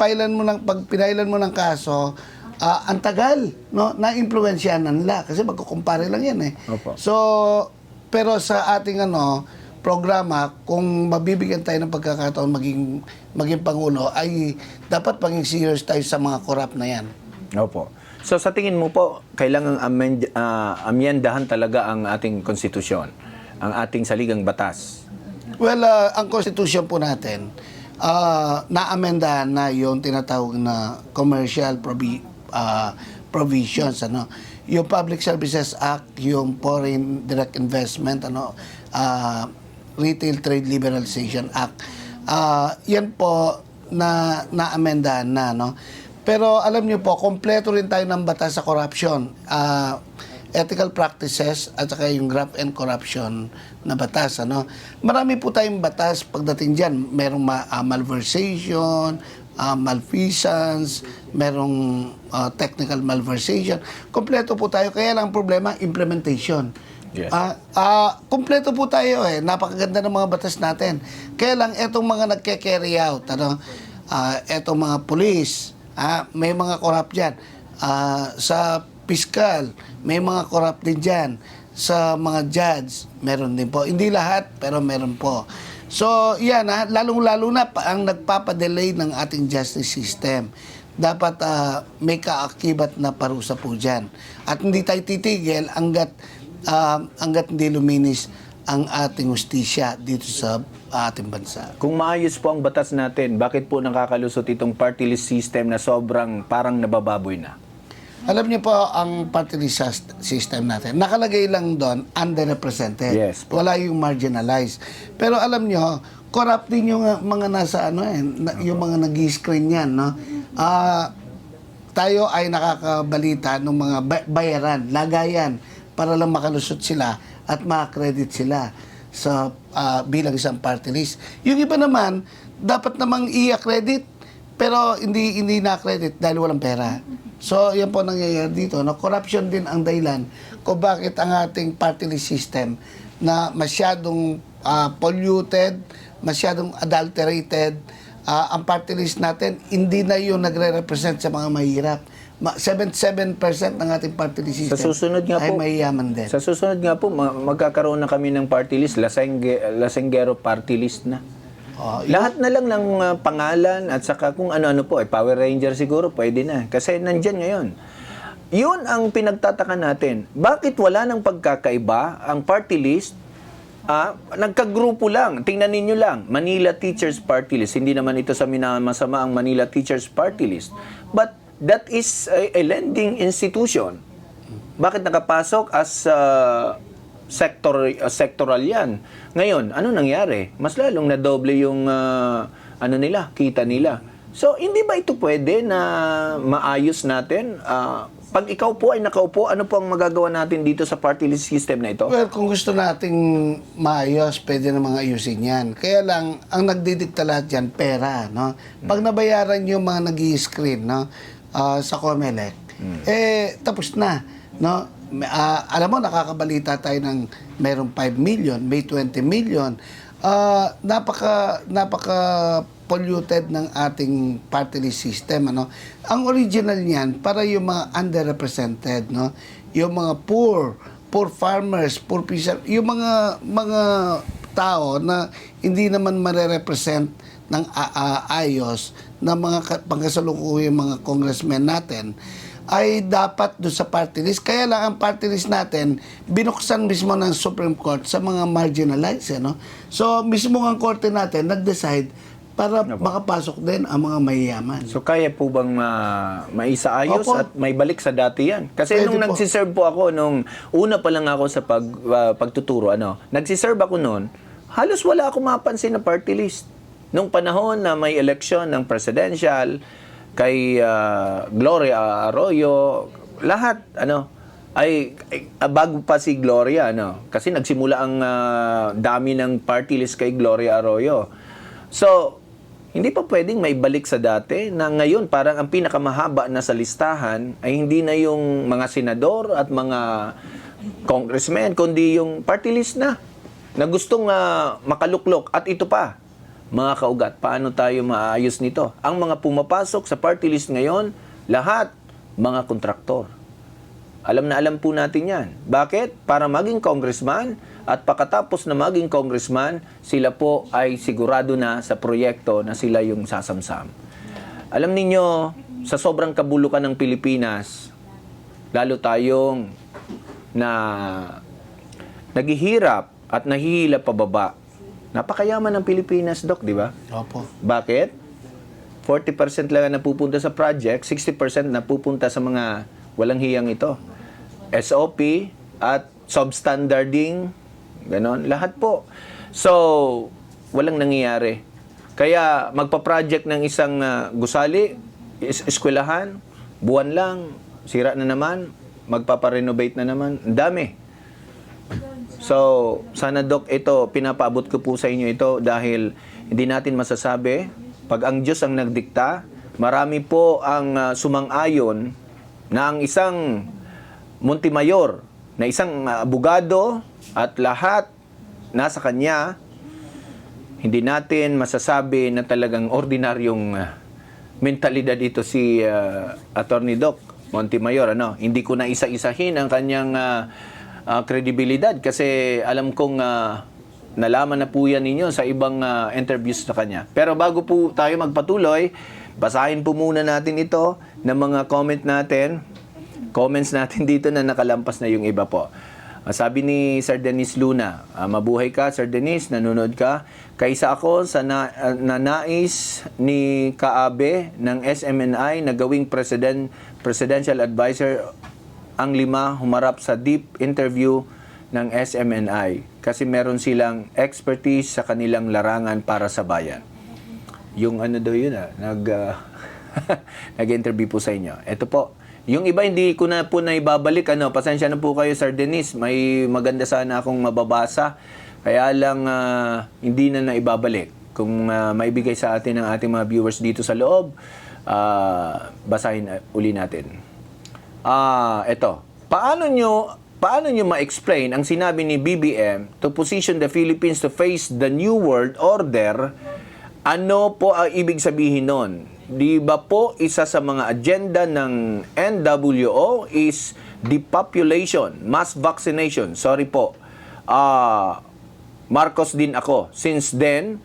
pinailan mo ng kaso, ang tagal, no, na-influensyahan na nila kasi magkukumpare lang yan eh. Opo. So, pero sa ating programa, kung mabibigyan tayo ng pagkakataon maging pangulo, ay dapat maging serious tayo sa mga corrupt na yan. Opo. So sa tingin mo po, kailangang amyendahan talaga ang ating konstitusyon, ang ating saligang batas? Well, ang konstitusyon po natin, na-amendahan na yung tinatawag na commercial provisions, ano, yung Public Services Act, yung Foreign Direct Investment, Retail Trade Liberalization Act. Yan po na-amendahan na, no. Pero alam niyo po, kompleto rin tayo ng batas sa corruption. Ethical practices at saka yung graft and corruption na batas, ano. Marami po tayong batas pagdating diyan. Merong malversation, malfeasance, merong technical malversation. Kompleto po tayo. Kaya lang problema, implementation. Yes. Kompleto po tayo eh. Napakaganda ng mga batas natin. Kaya lang etong mga nagke-carry out, etong mga police, may mga corrupt diyan. Sa fiscal, may mga corrupt din dyan. Sa mga judge, meron din po. Hindi lahat, pero meron po. So, yan lalong-lalo na ang nagpapadelay ng ating justice system. Dapat may kaakibat na parusa po dyan. At hindi tayo titigil hanggat hindi luminis ang ating hustisya dito sa ating bansa. Kung maayos po ang batas natin, bakit po nakakalusot itong party list system na sobrang parang nabababoy na? Alam niyo po, ang party list system natin, nakalagay lang doon, underrepresented. Yes po. Wala yung marginalized. Pero alam niyo, corrupt din yung mga nasa yung mga nag-screen yan, no? Tayo ay nakakabalita ng mga bayaran, lagayan, para lang makalusot sila at makakredit sila sa bilang isang party list. Yung iba naman, dapat namang i-accredit, pero hindi na-credit dahil walang pera. So, yan po nangyayari dito. No? Corruption din ang dahilan kung bakit ang ating party list system na masyadong polluted, masyadong adulterated, ang party list natin, hindi na yung nagre-represent sa mga mahirap. 77% ng ating party list system Sa susunod nga ay po, mayayaman din. Sa susunod nga po, magkakaroon na kami ng party list, Lasenggero party list na. Lahat na lang ng pangalan at saka kung ano-ano po, Power Ranger siguro, pwede na. Kasi nandyan ngayon. Yun ang pinagtataka natin. Bakit wala ng pagkakaiba ang party list nagkagrupo lang. Tingnan ninyo lang, Manila Teachers Party List. Hindi naman ito sa minamasama ang Manila Teachers Party List. But that is a lending institution. Bakit nakapasok as sectoral yan? Ngayon, ano nangyari? Mas lalong nadoble yung kita nila. So, hindi ba ito pwede na maayos natin? Pag ikaw po ay nakaupo, ano po ang magagawa natin dito sa party list system na ito? Well, kung gusto nating maayos, pwede na mga ayusin yan. Kaya lang, ang nagdidikta lahat yan, pera, no? Pag nabayaran yung mga nag-i-screen, no? Sa COMELEC, tapos na, no? Alam mo, nakakabalita tayo ng merong 5 million, may 20 million. Napaka polluted ng ating party list system, ano. Ang original niyan para yung mga underrepresented, no, yung mga poor farmers, poor fisher, yung mga tao na hindi naman mare-represent ng ayos na mga pangkasalukuyang mga congressmen natin, ay dapat doon sa party list. Kaya lang ang party list natin, binuksan mismo ng Supreme Court sa mga marginalized. No? So, mismo ang korte natin nag-decide para makapasok din ang mga mayayaman. So, kaya po bang maisaayos Opo. at may balik sa dati yan? Kasi Pwede nung po. nagsiserve po ako, nung una pa lang ako sa pagtuturo, nagsiserve ako noon, halos wala akong mapansin na party list. Nung panahon na may election ng presidential, kay Gloria Arroyo, lahat, bago pa si Gloria, kasi nagsimula ang dami ng party list kay Gloria Arroyo. So, hindi pa pwedeng may balik sa dati na ngayon parang ang pinakamahaba na sa listahan ay hindi na yung mga senador at mga congressmen, kundi yung party list na gustong makaluklok. At ito pa, mga kaugat, paano tayo maayos nito? Ang mga pumapasok sa party list ngayon, lahat mga kontraktor. Alam na alam po natin yan. Bakit? Para maging congressman at pagkatapos na maging congressman, sila po ay sigurado na sa proyekto na sila yung sasamsam. Alam ninyo, sa sobrang kabulukan ng Pilipinas, lalo tayong naghihirap at nahihila pababa. Napakayaman ng Pilipinas, Doc, di ba? Opo. Bakit? 40% lang ang napupunta sa project, 60% napupunta sa mga walang hiyang ito. SOP at substandarding, ganon, lahat po. So, walang nangyayari. Kaya magpa-project ng isang gusali, eskwelahan, buwan lang, sira na naman, magpaparenovate na naman, ang dami. So, sana Doc, ito, pinapaabot ko po sa inyo ito dahil hindi natin masasabi, pag ang Diyos ang nagdikta, marami po ang sumang-ayon na ang isang Montemayor, na isang abogado at lahat nasa kanya, hindi natin masasabi na talagang ordinaryong mentalidad ito si Attorney Doc Montemayor. Hindi ko na isa-isahin ang kanyang kredibilidad kasi alam kong nalaman na po yan ninyo sa ibang interviews sa kanya. Pero bago po tayo magpatuloy, basahin po muna natin ito ng mga comments natin dito na nakalampas na yung iba po. Sabi ni Sir Dennis Luna, mabuhay ka Sir Dennis, nanonood ka. Kaysa ako sa nais ni Kaabe ng SMNI na gawing presidential advisor ang 5 humarap sa deep interview ng SMNI kasi meron silang expertise sa kanilang larangan para sa bayan. Yung daw yun nag-interview po sa inyo. Ito po. Yung iba hindi ko na po na ibabalik. Pasensya na po kayo Sir Dennis. May maganda sana akong mababasa. Kaya lang hindi na naibabalik. Kung maibigay sa atin ng ating mga viewers dito sa loob, basahin uli natin. Ito. Paano nyo ma-explain ang sinabi ni BBM to position the Philippines to face the new world order? Ano po ang ibig sabihin nun? Di ba po isa sa mga agenda ng NWO is depopulation, mass vaccination. Sorry po. Marcos din ako. Since then,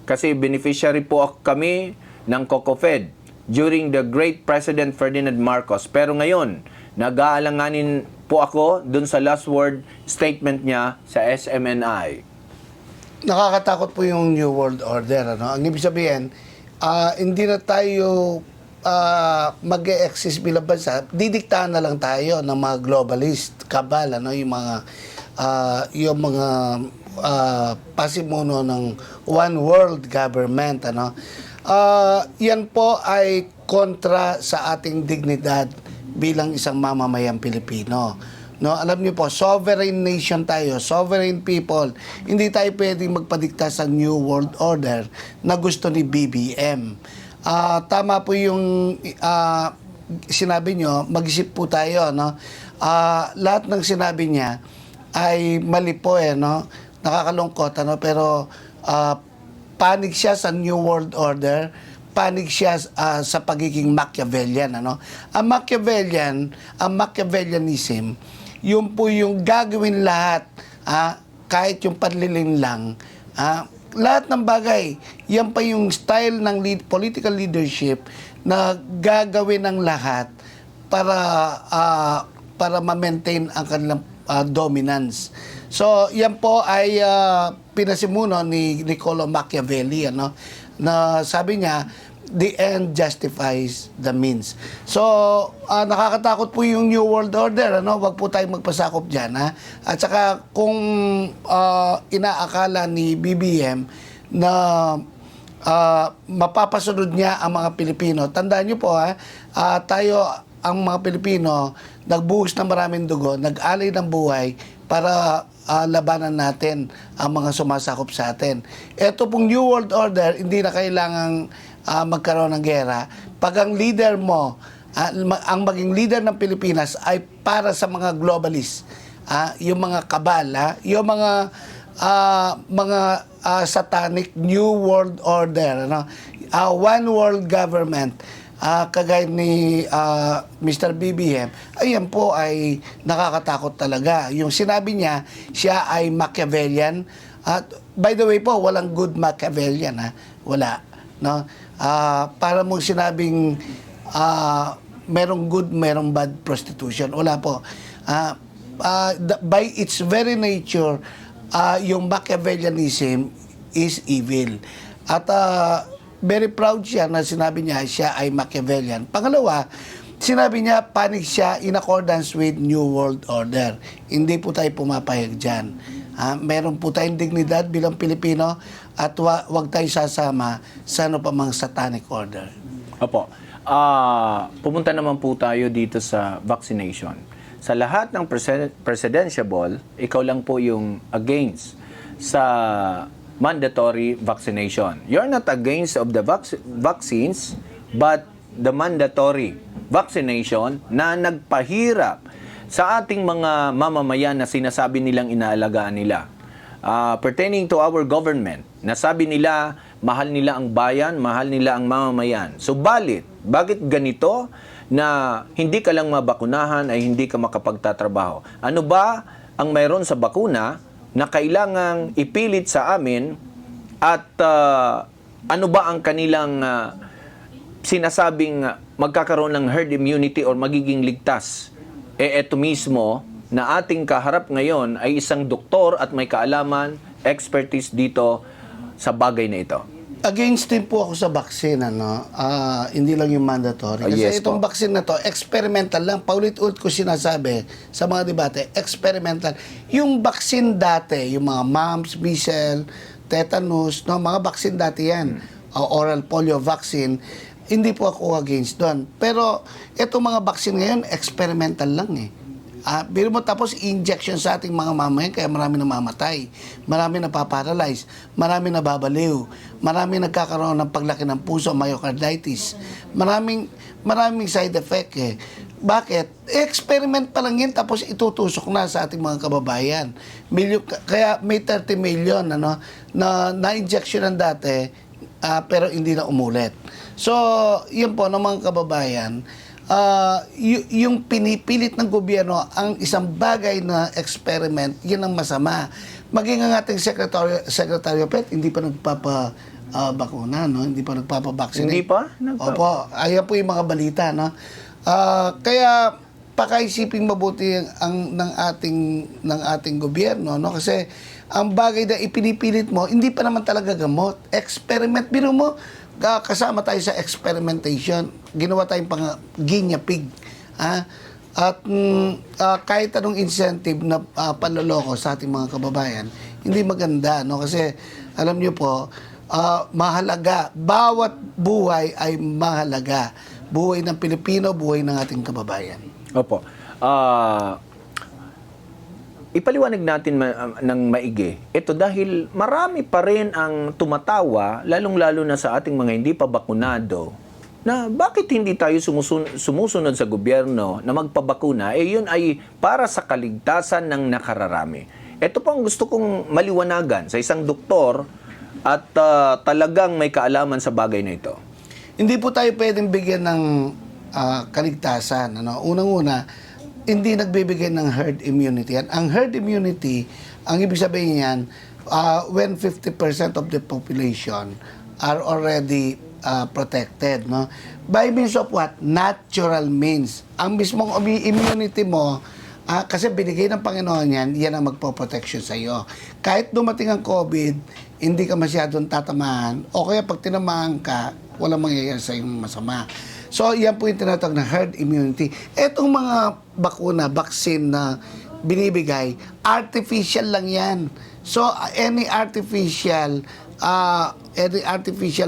kasi beneficiary po kami ng COCOFED during the great President Ferdinand Marcos. Pero ngayon, nag-aalanganin po ako dun sa last word statement niya sa SMNI. nakakatakot po yung New World Order. Ano? Ang ibig sabihin, hindi na tayo mag-e-exist bilang bansa. Didiktahan na lang tayo ng mga globalist, kabal, ano? Yung mga pasimuno ng one world government. Ano? Yan po ay kontra sa ating dignidad bilang isang mamamayang Pilipino. No, alam niyo po, sovereign nation tayo, sovereign people. Hindi tayo pwedeng magpadikta sa New World Order na gusto ni BBM. Tama po yung sinabi nyo, mag-isip po tayo, no? Lahat ng sinabi niya ay mali po, no? Nakakalungkot, ano? Pero panig siya sa New World Order, panig siya sa pagiging Machiavellian, ano? Ang Machiavellianism, yun po yung gagawin lahat, kahit yung panlilin lang, lahat ng bagay, yan pa yung style ng political leadership na gagawin ng lahat para ma-maintain ang kanilang dominance. So, yan po ay pinasimuno ni Niccolo Machiavelli, ano, na sabi niya, the end justifies the means. So, nakakatakot po yung New World Order, ano? Wag po tayong magpasakop dyan, ha? At saka, kung inaakala ni BBM na mapapasunod niya ang mga Pilipino, tandaan niyo po, ha? Tayo, ang mga Pilipino, nagbuhos ng maraming dugo, nag-alay ng buhay para labanan natin ang mga sumasakop sa atin. Ito pong New World Order, hindi na kailangang magkaroon ng gera. Pag ang leader mo, ang maging leader ng Pilipinas ay para sa mga globalist, yung mga kabal, yung mga satanic New World Order, ano? One world government, kagaya ni Mr. BBM, ayan po ay nakakatakot talaga. Yung sinabi niya, siya ay Machiavellian. At by the way po, walang good Machiavellian, wala, no? Para mong sinabing merong good, merong bad prostitution, wala po. By its very nature, yung Machiavellianism is evil. At very proud siya na sinabi niya siya ay Machiavellian. Pangalawa, sinabi niya panig siya in accordance with New World Order. Hindi po tayo pumapayag dyan. Meron po tayong dignidad bilang Pilipino at wag tayo sasama sa ano pa mang satanic order. Opo. Pumunta naman po tayo dito sa vaccination. Sa lahat ng presidential, ikaw lang po yung against sa mandatory vaccination. You're not against of the vaccines, but the mandatory vaccination na nagpahirap sa ating mga mamamayan na sinasabi nilang inaalagaan nila. Pertaining to our government, nasabi nila, mahal nila ang bayan, mahal nila ang mamamayan. Subalit, bakit ganito na hindi ka lang mabakunahan ay hindi ka makapagtatrabaho? Ano ba ang mayroon sa bakuna na kailangang ipilit sa amin at ano ba ang kanilang sinasabing magkakaroon ng herd immunity or magiging ligtas? Eto mismo na ating kaharap ngayon ay isang doktor at may kaalaman, expertise dito sa bagay na ito. Against din po ako sa vaccine, ano? Hindi lang yung mandatory. Kasi Yes itong po. vaccine na to, experimental lang. Paulit-ulit ko sinasabi sa mga debate, experimental. Yung vaccine dati, yung mga mumps, measles, tetanus, no? Mga vaccine dati yan. Oral polio vaccine, hindi po ako against doon. Pero itong mga vaccine ngayon, experimental lang eh. Biro mo tapos injection sa ating mga mamayan kaya marami namamatay, marami napaparalyze, marami nababaliw, marami nagkakaroon ng paglaki ng puso, myocarditis, maraming side effect eh. Bakit? Experiment pa lang yan tapos itutusok na sa ating mga kababayan. Kaya may 30 million ano, na injection ng dati pero hindi na umulit. So, yun po ng mga kababayan, yung pinipilit ng gobyerno ang isang bagay na experiment, yun ang masama. Maging ang ating Secretary of Health, hindi pa bakuna, no? Hindi pa nagpapavaccinate. Hindi pa? Opo, ayan po yung mga balita, no? Kaya pakaisiping mabuti ng ating gobyerno, no? Kasi ang bagay na ipinipilit mo, hindi pa naman talaga gamot. Experiment. Biro mo, kasama tayo sa experimentation. Ginawa tayong guinea pig. At kahit anong incentive na panloloko sa ating mga kababayan, hindi maganda. No? Kasi alam niyo po, mahalaga. Bawat buhay ay mahalaga. Buhay ng Pilipino, buhay ng ating kababayan. Opo. Ipaliwanag natin ng maigi. Ito dahil marami pa rin ang tumatawa, lalong-lalo na sa ating mga hindi pa bakunado, na bakit hindi tayo sumusunod sa gobyerno na magpabakuna, yun ay para sa kaligtasan ng nakararami. Ito po ang gusto kong maliwanagan sa isang doktor at talagang may kaalaman sa bagay na ito. Hindi po tayo pwedeng bigyan ng kaligtasan. Unang-una, hindi nagbibigay ng herd immunity. Ang herd immunity, ang ibig sabihin niyan, when 50% of the population are already protected. No? By means of what? Natural means. Ang mismong immunity mo, kasi binigay ng Panginoon yan ang magpo-protection sa iyo. Kahit dumating ang COVID, hindi ka masyadong tatamaan, o kaya pag tinamaan ka, walang mangyayari sa iyong masama. So, yan po yung tinatawag na herd immunity. Etong mga bakuna, vaccine na binibigay, artificial lang yan. So, any artificial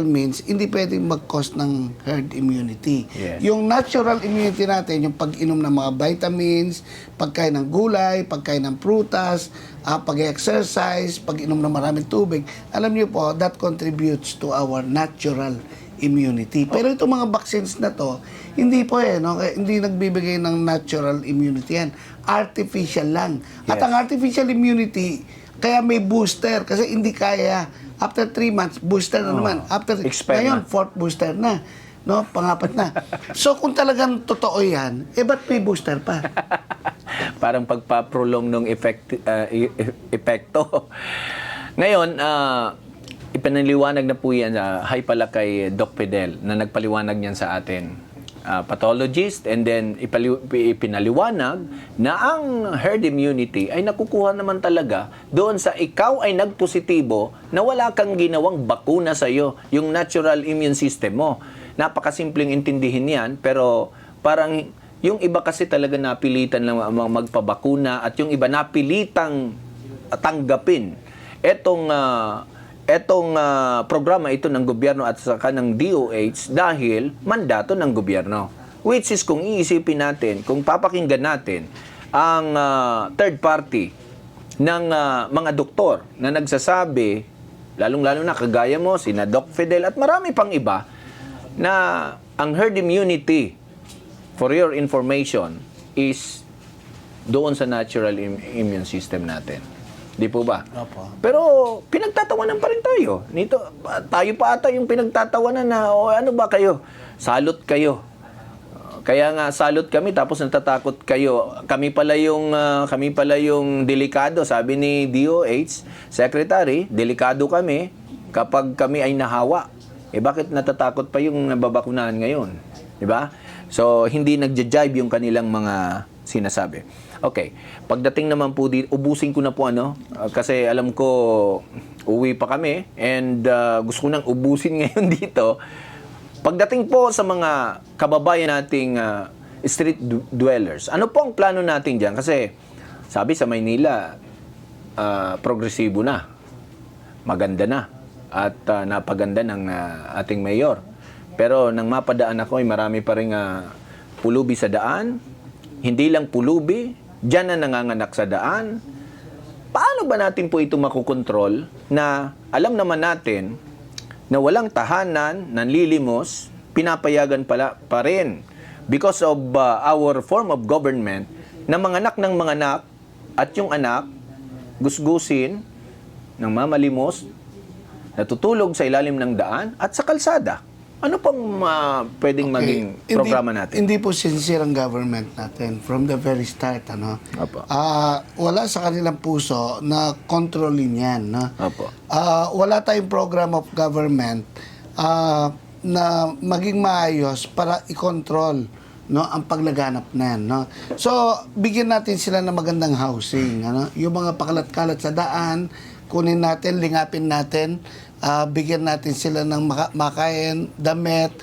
means, hindi pwedeng mag-cause ng herd immunity. Yes. Yung natural immunity natin, yung pag-inom ng mga vitamins, pagkain ng gulay, pagkain ng prutas, pag-exercise, pag-inom ng maraming tubig, alam niyo po, that contributes to our natural immunity. Pero itong mga vaccines na to, hindi po no? Hindi nagbibigay ng natural immunity yan. Artificial lang. At Yes. ang artificial immunity, kaya may booster. Kasi hindi kaya, after 3 months, booster na naman. After, Expire ngayon, na. 4th booster na. No? Pangapat na. So, kung talagang totoo yan, ba't may booster pa? Parang pagpaprolong ng epekto. Ngayon, ipanaliwanag na po yan, hi pala kay Doc Fidel na nagpaliwanag niyan sa atin. Pathologist, and then ipinaliwanag na ang herd immunity ay nakukuha naman talaga doon sa ikaw ay nagpositibo na wala kang ginawang bakuna sa iyo, yung natural immune system mo. Napakasimpleng intindihin yan, pero parang yung iba kasi talaga napilitan lang magpabakuna at yung iba napilitang tanggapin etong programa ito ng gobyerno at saka ng DOH dahil mandato ng gobyerno. Which is kung iisipin natin, kung papakinggan natin ang third party ng mga doktor na nagsasabi, lalong-lalo na kagaya mo, sina Doc Fidel at marami pang iba, na ang herd immunity, for your information, is doon sa natural immune system natin. Di po ba? Opo. Pero pinagtatawanan pa rin tayo. Tayo pa ata yung pinagtatawanan na, ano ba kayo? Salot kayo. Kaya nga salot kami tapos natatakot kayo. Kami pala yung delikado, sabi ni DOH Secretary, delikado kami kapag kami ay nahawa. Bakit natatakot pa yung nababakunahan ngayon? Di ba? So hindi nagja-jibe yung kanilang mga sinasabi. Okay. Pagdating naman po dito, ubusin ko na po kasi alam ko uwi pa kami and gusto ko nang ubusin ngayon dito. Pagdating po sa mga kababayan nating street dwellers, ano po ang plano natin diyan? Kasi sabi sa Maynila, progresibo na. Maganda na at napaganda ng ating mayor. Pero nang mapadaan ako ay marami pa ring pulubi sa daan. Hindi lang pulubi, diyan na nanganganak sa daan. Paano ba natin po ito makukontrol na alam naman natin na walang tahanan, nanlilimos, pinapayagan pa rin because of our form of government na manganak ng manganak at yung anak gusgusin ng mamalimos, natutulog sa ilalim ng daan at sa kalsada. Ano pang pwedeng maging programa natin? Hindi po sincere ang government natin from the very start. Opo. Wala sa kanilang puso na kontrolin yan. Opo. Wala tayong program of government na maging maayos para i-control no, ang paglaganap na yan, no. So, bigyan natin sila ng magandang housing, ano, yung mga pakalat-kalat sa daan, kunin natin, lingapin natin, bigyan natin sila ng makain, damit,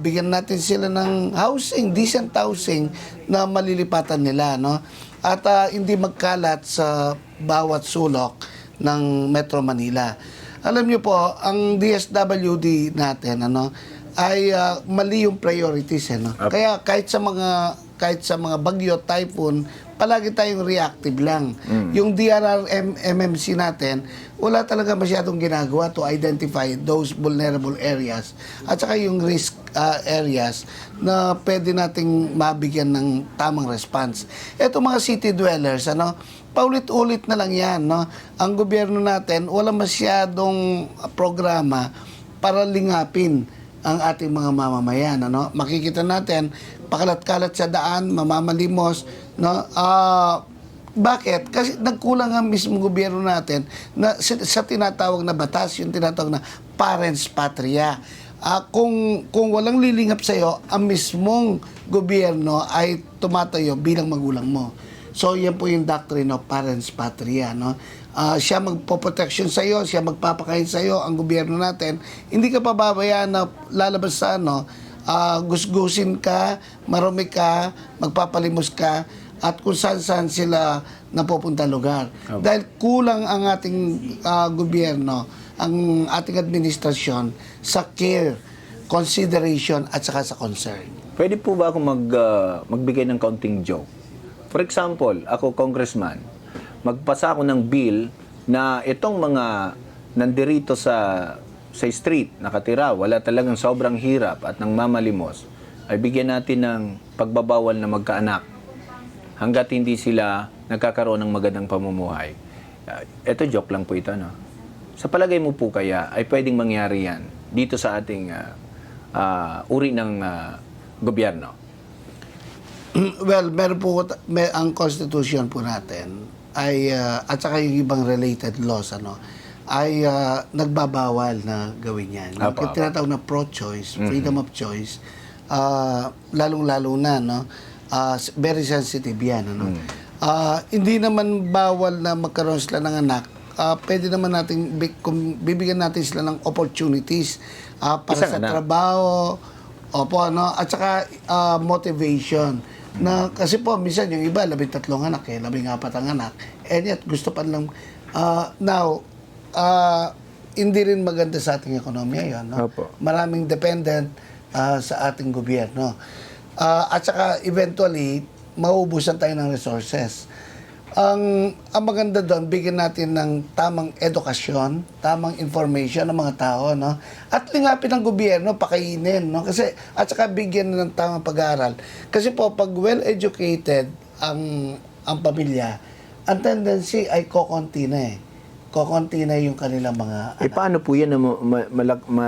bigyan natin sila ng housing, decent housing na malilipatan nila, no. At hindi magkalat sa bawat sulok ng Metro Manila. Alam niyo po, ang DSWD natin, ano, ay mali yung priorities, no. Kaya kahit sa mga bagyo, typhoon, palagi tayong reactive lang. Yung DRRM MMC natin, wala talaga masyadong ginagawa to identify those vulnerable areas at saka yung risk areas na pwede nating mabigyan ng tamang response. Ito mga city dwellers, ano, paulit-ulit na lang yan, no. Ang gobyerno natin, wala masyadong programa para lingapin ang ating mga mamamayan, ano. Makikita natin pakalat-kalat sa daan, mamamalimos, no. Bakit? Kasi nagkulang ang mismong gobyerno natin na sa tinatawag na batas, yung tinatawag na parents patria. Kung walang lilingap sa iyo, ang mismong gobyerno ay tumatayo bilang magulang mo. So yan po yung doctrine of parents patria, no. Siya magpoprotection sa iyo, siya magpapakain sa iyo, ang gobyerno natin. Hindi ka pababayaan na lalabas sa gusgusin ka, marumi ka, magpapalimos ka, at kung saan-saan sila napupunta lugar. Okay. Dahil kulang ang ating gobyerno, ang ating administrasyon sa care, consideration, at saka sa concern. Pwede po ba ako magbigay ng kaunting joke? For example, ako congressman, magpasa ako ng bill na itong mga nandirito sa street, nakatira, wala talagang sobrang hirap at nang mamalimos, ay bigyan natin ng pagbabawal na magkaanak hanggat hindi sila nagkakaroon ng magandang pamumuhay. Ito joke lang po ito, no? Sa palagay mo po kaya ay pwedeng mangyari yan dito sa ating uri ng gobyerno? Well, meron po ang constitution po natin ay at saka yung ibang related laws, ano, ay nagbabawal na gawin yan. Yung tinatawag na pro-choice, freedom of choice, lalong-lalo na, no, very sensitive yan, ano. Hindi naman bawal na magkaroon sila ng anak. Pwede naman natin bibigyan natin sila ng opportunities para sa trabaho, ano, at saka motivation. Na kasi po minsan yung iba 13 anak, 14 ang anak, and yet gusto pa lang now hindi rin maganda sa ating ekonomiya yon, no? Maraming dependent sa ating gobyerno. At saka eventually mauubusan tayo ng resources. Ang maganda doon, bigyan natin ng tamang edukasyon, tamang information ng mga tao, no? At lingapin ng gobyerno, pakainin, no? Kasi at saka bigyan ng tamang pag-aaral. Kasi po pag well-educated ang pamilya, ang tendency ay kokonti na eh. Kokonti na yung kanilang mga anak. Paano po yan na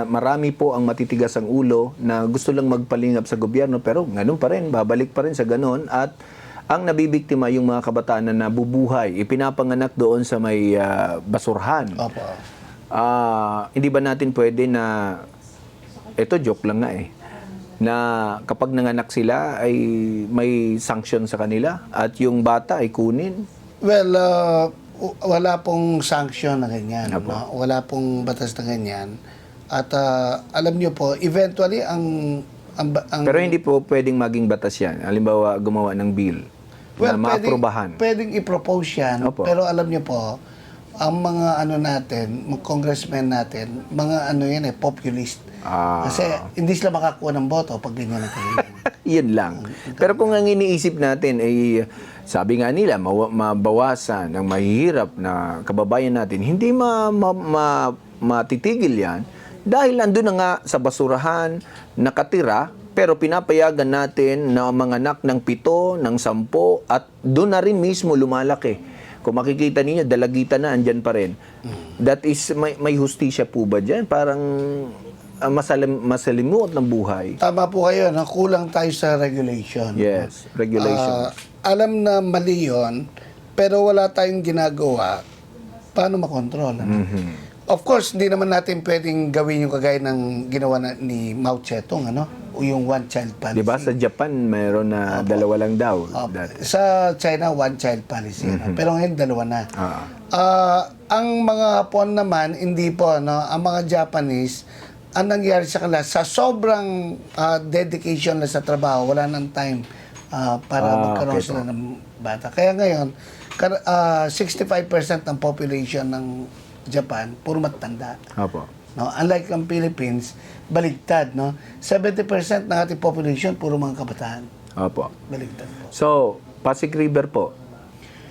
marami po ang matitigas ang ulo na gusto lang magpalingap sa gobyerno pero ganun pa rin, babalik pa rin sa ganun at ang nabibiktima yung mga kabataan na nabubuhay, ipinapanganak doon sa may basurhan. Opo. Hindi ba natin pwede na, ito joke lang nga na kapag nanganak sila ay may sanction sa kanila at yung bata ay kunin? Well, wala pong sanction na ganyan. No? Wala pong batas na ganyan. At alam niyo po, eventually pero hindi po pwedeng maging batas yan. Halimbawa, gumawa ng bill na maaprubahan. Pwedeng i-propose yan. Opo. Pero alam niyo po, ang mga mga congressmen natin, mga yan populist. Kasi hindi sila makakuha ng boto pag ganyan ang kanila. Yan lang. Pero kung ang iniisip natin ay, sabi nga nila, mabawasan ng mahihirap na kababayan natin, hindi matitigil yan dahil andun na nga sa basurahan, nakatira, pero pinapayagan natin na manganak ng 7, ng 10, at doon na rin mismo lumalaki. Kung makikita niyo, dalagitan na, andyan pa rin. That is, may hustisya po ba dyan? Parang masalimuot ng buhay. Tama po kayo, kulang tayo sa regulation. Yes, regulation. Alam na mali yun, pero wala tayong ginagawa, paano makontrol? Of course, hindi naman natin pwedeng gawin yung kagaya ng ginawa ni Mao Zedong, ano? yung one-child policy. Di ba sa Japan, mayroon na dalawa lang daw. dati. Sa China, one-child policy. No? Pero ngayon, dalawa na. Ang mga Hapon naman, hindi po. No? Ang mga Japanese, ang nangyari sa kanila, sa sobrang dedication na sa trabaho, wala nang time para magkaroon sila ng bata. Kaya ngayon, 65% ng population ng Japan, puro matanda. Opo. No? Unlike ang Philippines, baligtad. No? 70% ng ating population, puro mga kabataan. Opo. Baligtad po. So, Pasig River po,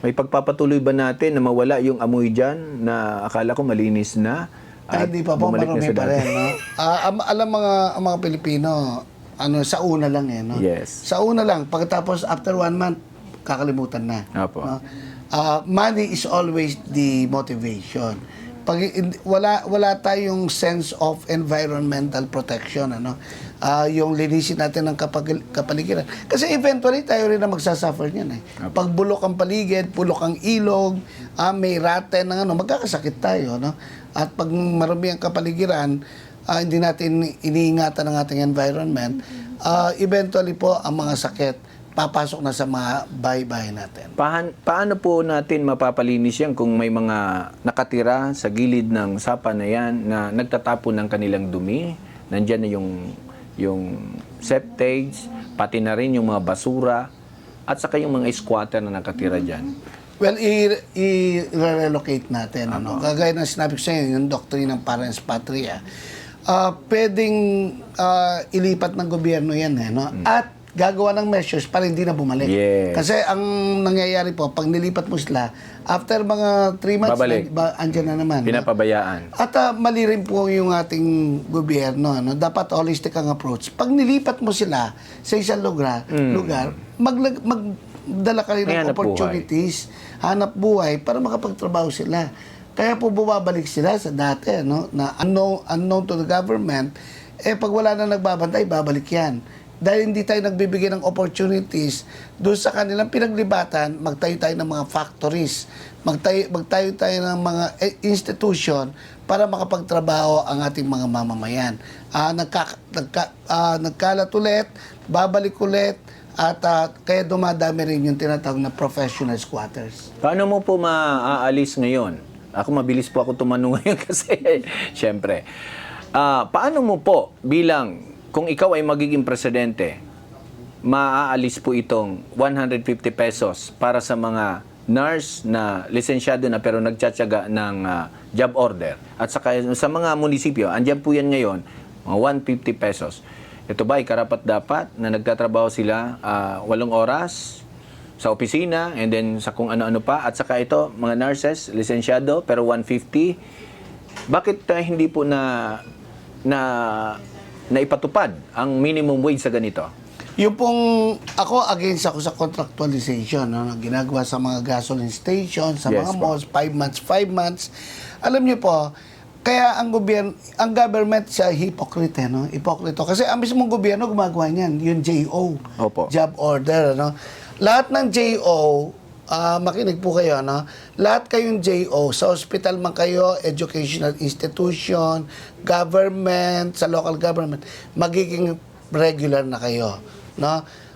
may pagpapatuloy ba natin na mawala yung amoy dyan na akala ko malinis na? Ay, hindi pa po, bumalik na marumi sa pa dati? rin. No? Alam ang mga Pilipino, sa una lang No? Yes. Sa una lang, pagkatapos after 1 month, kakalimutan na. Opo. No? Money is always the motivation. Pag wala tayong sense of environmental protection, yung linisin natin ng kapaligiran. Kasi eventually tayo rin na magsasuffer niyan Pag bulok ang paligid, bulok ang ilog, may rate ng magkakasakit tayo, no? At pag marumi ang kapaligiran, hindi natin iniingatan ang ating environment, eventually po ang mga sakit papasok na sa mga bahay-bahay natin. Paano po natin mapapalinis yan kung may mga nakatira sa gilid ng sapa na yan na nagtatapon ng kanilang dumi? Nandyan na yung septage, pati na rin yung mga basura, at saka yung mga squatter na nakatira dyan. Well, i-relocate natin. Kagaya ng sinabi ko sa inyo, yung doctrine ng parents patria, pwedeng ilipat ng gobyerno yan. At gagawa ng measures para hindi na bumalik. Yes. Kasi ang nangyayari po, pag nilipat mo sila, after mga 3 months, Babalik. andyan na naman. Pinapabayaan. At mali rin po yung ating gobyerno. Dapat holistic ang approach. Pag nilipat mo sila sa isang lugar, magdala ka rin ng Hanap opportunities, hanap buhay para makapagtrabaho sila. Kaya po bumabalik sila sa dati, na unknown to the government. Pag wala na nagbabantay, babalik yan. Dahil hindi tayo nagbibigay ng opportunities doon sa kanilang pinaglibatan, magtayo tayo ng mga factories, magtayo tayo ng mga institution para makapagtrabaho ang ating mga mamamayan. Nagkalat ulit, babalik ulit, at kaya dumadami rin yung tinatawag na professional squatters. Paano mo po maaalis ngayon? Ako mabilis po ako tumanong ngayon kasi syempre. Paano mo po bilang kung ikaw ay magiging presidente, maaalis po itong 150 pesos para sa mga nurse na lisensyado na pero nagtsatsaga ng job order. At saka sa mga munisipyo, andyan po yan ngayon, mga 150 pesos. Ito ba ay karapat-dapat na nagtatrabaho sila 8 oras sa opisina and then sa kung ano-ano pa. At saka ito, mga nurses, lisensyado pero 150. Bakit hindi po na ipatupad ang minimum wage sa ganito? Yung pong, ako against ako sa contractualization, na ginagawa sa mga gasoline station, sa Yes mga po. malls, 5 months. Alam niyo po, kaya ang government siya hypocrite, Hipokrito. Kasi ang mismong gobyerno gumagawa niyan, yung JO, Opo. job order, Lahat ng JO, makinig po kayo, lahat kayong JO, sa hospital man kayo, educational institution, government, sa local government, magiging regular na kayo.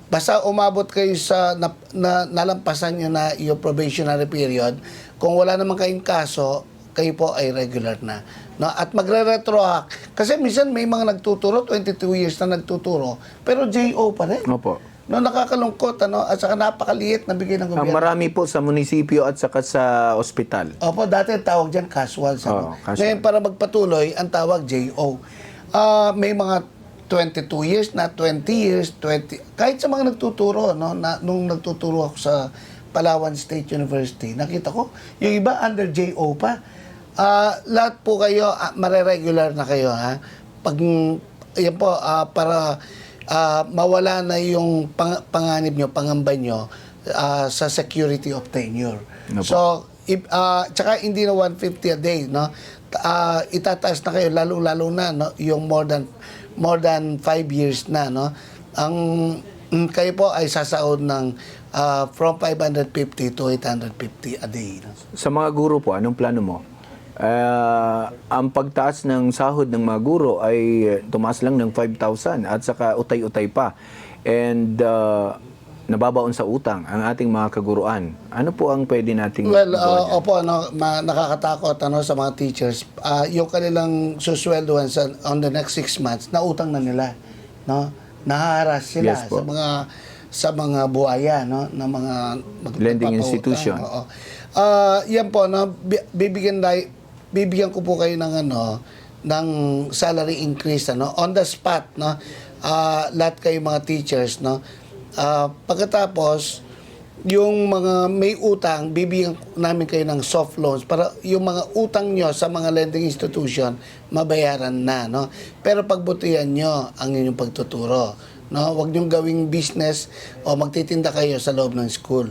Basta umabot kayo sa nalampasan nyo na yung probationary period, kung wala naman kayong kaso, kayo po ay regular na. At magre-retroact. Kasi minsan may mga nagtuturo, 22 years na nagtuturo, pero JO pa rin. Opo. Nakakalungkot, at saka napakaliit na bigay ng Ang gobyerno. marami po sa munisipyo at saka sa ospital. Opo, dati ang tawag dyan casual. Oo, casual. Ngayon, para magpatuloy, ang tawag JO. May mga 22 years na, 20 years, 20... Kahit sa mga nagtuturo, nung nagtuturo ako sa Palawan State University, nakita ko, yung iba under JO pa. Lahat po kayo, mare-regular na kayo, ha? Pag, yan po, para mawala na yung panganib nyo, pangamba nyo sa security of tenure. So, tsaka hindi na 150 a day, itataas na kayo, lalo na, yung more than 5 years na, ang kayo po ay sasaod ng from 550 to 850 a day. Sa mga guro po, anong plano mo? Ang pagtaas ng sahod ng mga guro ay tumaas lang ng 5,000 at saka utay-utay pa. And nababaon sa utang ang ating mga kaguruan. Ano po ang pwede nating Well, magawa dyan? opo, nakakatakot sa mga teachers. Yung kanilang susweldohan on the next 6 months, nautang na nila. No? Naharas sila Yes po. sa mga buhaya, no, na mga Lending magpapautang. institution. Oo. Yan po, no, bibigyan ko po kayo ng ng salary increase on the spot, no. Lahat kayo mga teachers, no. Pagkatapos yung mga may utang, bibigyan namin kayo ng soft loans para yung mga utang nyo sa mga lending institution mabayaran na, no. Pero pagbutihan nyo ang inyong pagtuturo, no. Huwag nyo gawing business o magtitinda kayo sa loob ng school.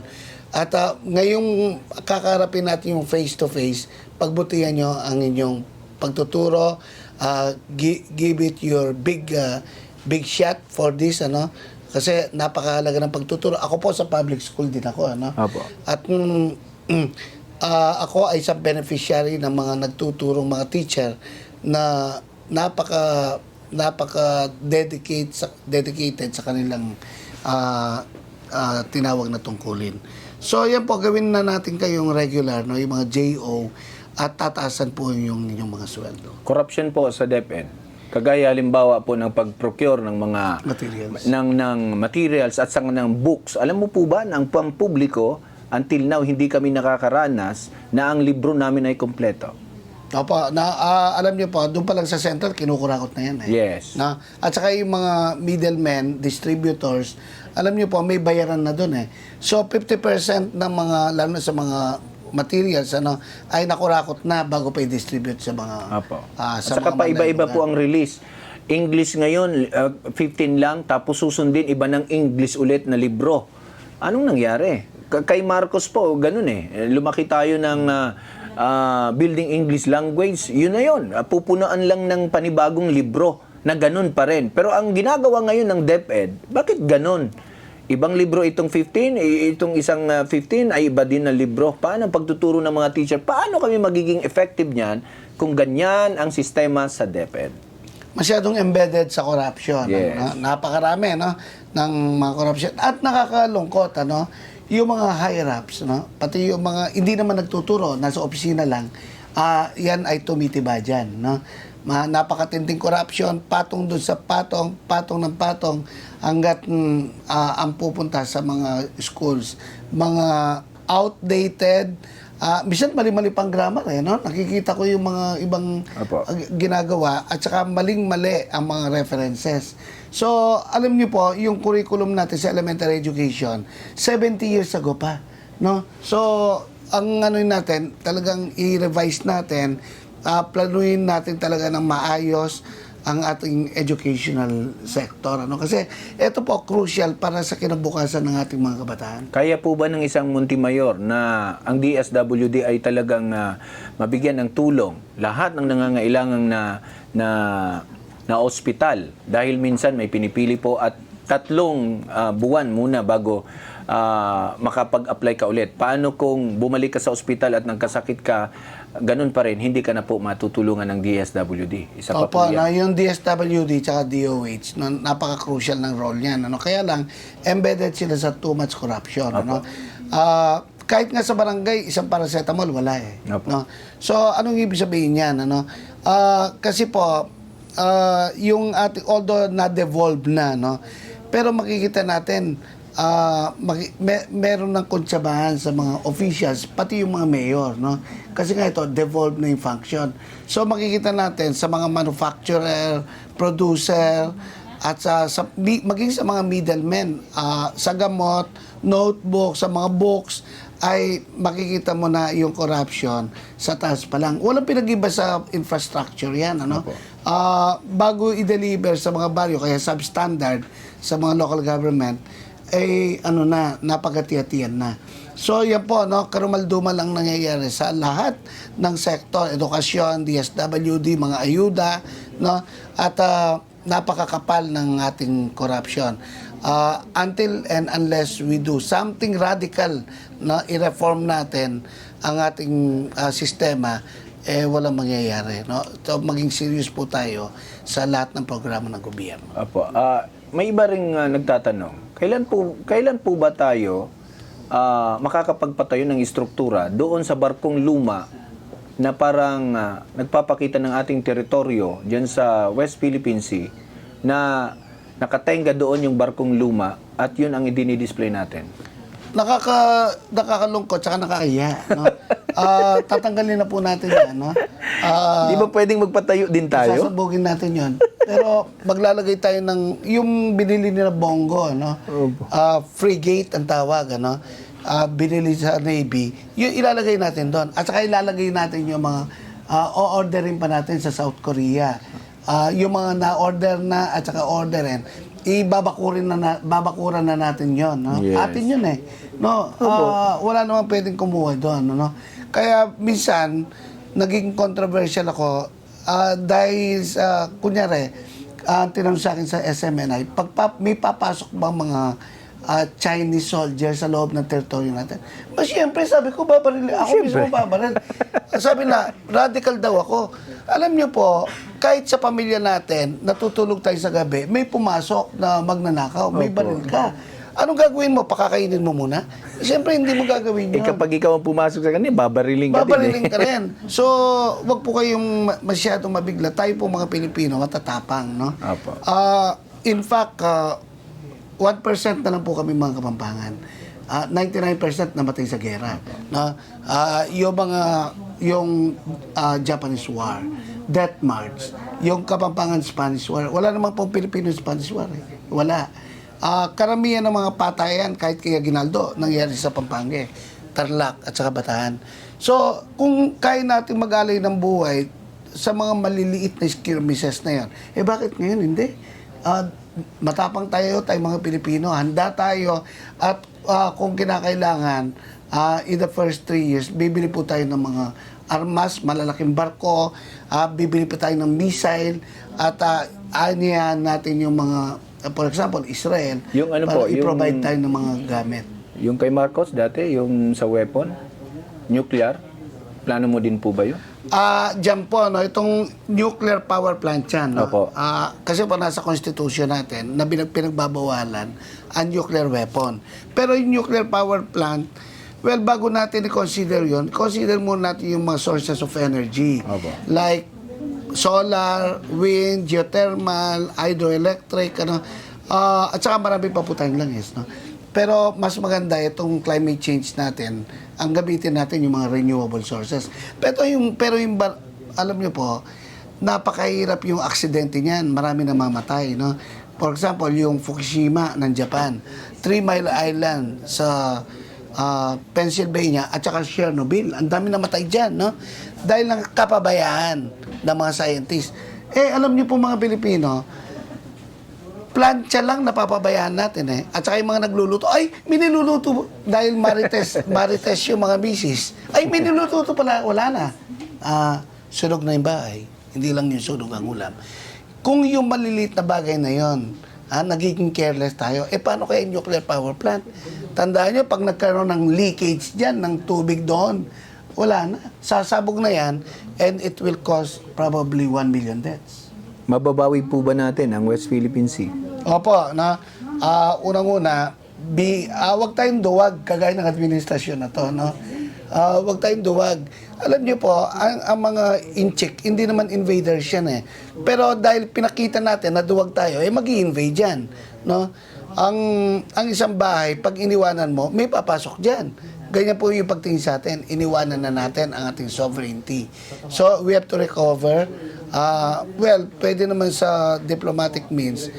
At ngayong kakarapin natin yung face-to-face, pagbutihan nyo ang inyong pagtuturo, give it your big shot for this, kasi napakahalaga ng pagtuturo. Ako po sa public school din ako, Apo. At ako ay isang beneficiary ng mga nagtuturong mga teacher na dedicated sa kanilang tinawag na tungkulin. So, yan po, gawin na natin kayong regular, no, yung mga JO, at tataasan po yung inyong mga sweldo. Corruption po sa DepEd. Kagaya halimbawa po ng pag-procure ng mga Materials. ng materials at saka ng books. Alam mo po ba na ang pampubliko until now hindi kami nakakaranas na ang libro namin ay kompleto. Opo, alam niyo po, doon pa lang sa central, kinukurakot na yan. Yes. Na, at saka yung mga middlemen, distributors, alam niyo po, may bayaran na doon. So, 50% ng mga, lalo na sa mga materials, ay nakurakot na bago pa i-distribute sa mga... Apo. Sa At saka mga pa iba-iba mandang po ang release. English ngayon, 15 lang, tapos susundin iba ng English ulit na libro. Anong nangyari? Kay Marcos po, ganun lumaki tayo ng building English language, yun na yun. Pupunaan lang ng panibagong libro na ganun pa rin. Pero ang ginagawa ngayon ng DepEd, bakit ganun? Ibang libro itong 15, itong isang 15 ay iba din na libro. Paano ang pagtuturo ng mga teacher? Paano kami magiging effective niyan kung ganyan ang sistema sa DepEd? Masyadong embedded sa corruption. Yes. Napakarami, ng mga corruption. At nakakalungkot, yung mga higher-ups, pati yung mga hindi naman nagtuturo, nasa opisina lang, yan ay tumitiba dyan, napakatinding corruption, patong dun sa patong ng patong, hanggat ang pupunta sa mga schools, mga outdated, minsan mali-mali pang grammar, nakikita ko yung mga ibang Apo. ginagawa, at saka maling-mali ang mga references. So, alam niyo po, yung curriculum natin sa elementary education, 70 years ago pa, So, ang natin, talagang i-revise natin, planuhin natin talaga ng maayos ang ating educational sector, Kasi ito po crucial para sa kinabukasan ng ating mga kabataan. Kaya po ba ng isang Montimayor na ang DSWD ay talagang mabigyan ng tulong lahat ng nangangailangang na ospital, dahil minsan may pinipili po at 3 buwan muna bago makapag-apply ka ulit. Paano kung bumalik ka sa ospital at nagkasakit ka, ganun pa rin, hindi ka na po matutulungan ng DSWD? Isa pa po Opo, yan. yung DSWD at DOH, napaka-crucial ng role niyan. Kaya lang, embedded sila sa too much corruption. Kahit nga sa barangay, isang paracetamol, wala Opo. So, anong ibig sabihin niyan? Kasi po, yung ating, although na-devolve na, pero makikita natin, meron ng konsabahan sa mga officials, pati yung mga mayor, Kasi nga ito, devolved na yung function. So makikita natin sa mga manufacturer, producer, at maging sa mga middlemen, sa gamot, notebook, sa mga books, ay makikita mo na yung corruption sa taas pa lang. Walang pinag-iba sa infrastructure yan, bago i-deliver sa mga baryo, kaya substandard sa mga local government, napagati-hatian na. So, yan po, karumaldumal lang nangyayari sa lahat ng sektor, edukasyon, DSWD, mga ayuda, at napakakapal ng ating corruption. Until and unless we do something radical na i-reform natin ang ating sistema, walang mangyayari. No? So, maging serious po tayo sa lahat ng programa ng gobyerno. Apo. May iba ring nagtatanong, kailan po ba tayo makakapagpatayo ng istruktura doon sa barkong luma na parang nagpapakita ng ating teritoryo diyan sa West Philippine Sea na nakatenga doon yung barkong luma at yun ang i-display natin? Nakakalungkot tsaka nakakaya. No? Tatanggalin na po natin yan. No? Di ba pwedeng magpatayo din tayo? Sasabugin natin yon. Pero maglalagay tayo ng yung binili nila Bongo, no? Frigate ang tawag, ano? Binili sa Navy, yung ilalagay natin doon. At saka ilalagay natin yung mga o-orderin pa natin sa South Korea. Yung mga na-order na at saka orderin, babakuran na natin yon, no? Yes. Atin yun eh. No, wala namang pwedeng kumuha doon, no? Kaya minsan naging controversial ako dahil kunyari tinanong sa akin sa SMNI, may papasok bang mga Chinese soldiers sa loob ng teritoryo natin? Mas siyempre, sabi ko, babaril. Ako mismo babaril. Sabi na, radical daw ako. Alam niyo po, kahit sa pamilya natin, natutulog tayo sa gabi, may pumasok na magnanakaw, may baril ka. Anong gagawin mo? Pakakainin mo muna? Siyempre, hindi mo gagawin yun. Kapag ikaw ang pumasok sa kanila, babariling ka Babariling ka rin. So, wag po kayong masyadong mabigla. Tayo po mga Pilipino, matatapang, no? Apo. In fact, 1% na lang po kami mga Kapampangan. 99% namatay sa gera. No? Yung Japanese War, Death March, yung Kapampangan Spanish War, wala namang pong Pilipino Spanish War. Wala. Karamihan ng mga patayan, kahit kay Aguinaldo, nangyari sa Pampanga, Tarlac at saka Bataan. So, kung kaya natin mag-alay ng buhay sa mga maliliit na skirmishes na yan, bakit ngayon hindi? Matapang tayo mga Pilipino, handa tayo, at kung kinakailangan, in the first 3 years, bibili po tayo ng mga armas, malalaking barko, bibili pa tayo ng missile, at anihan natin yung mga, for example, Israel, yung ano para po, i-provide tayo ng mga gamit. Yung kay Marcos dati, yung sa weapon, nuclear, plano mo din po ba yun? Diyan po, no, itong nuclear power plant yan. No? Opo. Kasi po nasa constitution natin na pinagbabawalan ang nuclear weapon. Pero yung nuclear power plant, well, bago natin i-consider yun, consider muna natin yung mga sources of energy. Opo. Like solar, wind, geothermal, hydroelectric, ano, at saka marami pa po tayong langis. No? Pero mas maganda itong climate change natin, ang gamitin natin yung mga renewable sources. Alam nyo po, napakahirap yung aksidente niyan. Marami namamatay. No? For example, yung Fukushima ng Japan, 3 Mile Island sa Pennsylvania at saka Chernobyl. Ang dami namatay dyan. No? Dahil ng kapabayaan ng mga scientists. Alam niyo po mga Pilipino, plancha lang napapabayaan natin eh. At saka yung mga nagluluto, ay, miniluluto dahil marites yung mga misis. Ay, miniluluto pala, wala na. Sunog na yung bahay. Hindi lang yung sunog ang ulam. Kung yung maliliit na bagay na yon, nagiging careless tayo, paano kaya yung nuclear power plant? Tandaan nyo, pag nagkaroon ng leakage dyan, ng tubig doon, wala na. Sasabog na yan, and it will cause probably 1 million deaths. Mababawi po ba natin ang West Philippine Sea? Opo, unang-una, wag tayong duwag kagaya ng administrasyon na to, no? Wag tayong duwag. Alam niyo po, ang mga inchik, hindi naman invaders yan eh. Pero dahil pinakita natin na duwag tayo, mag-i-invade yan, no? Ang isang bahay, pag iniwanan mo, may papasok dyan. Ganyan po yung pagtingin sa atin, iniwanan na natin ang ating sovereignty. So, we have to recover. Pwede naman sa diplomatic means,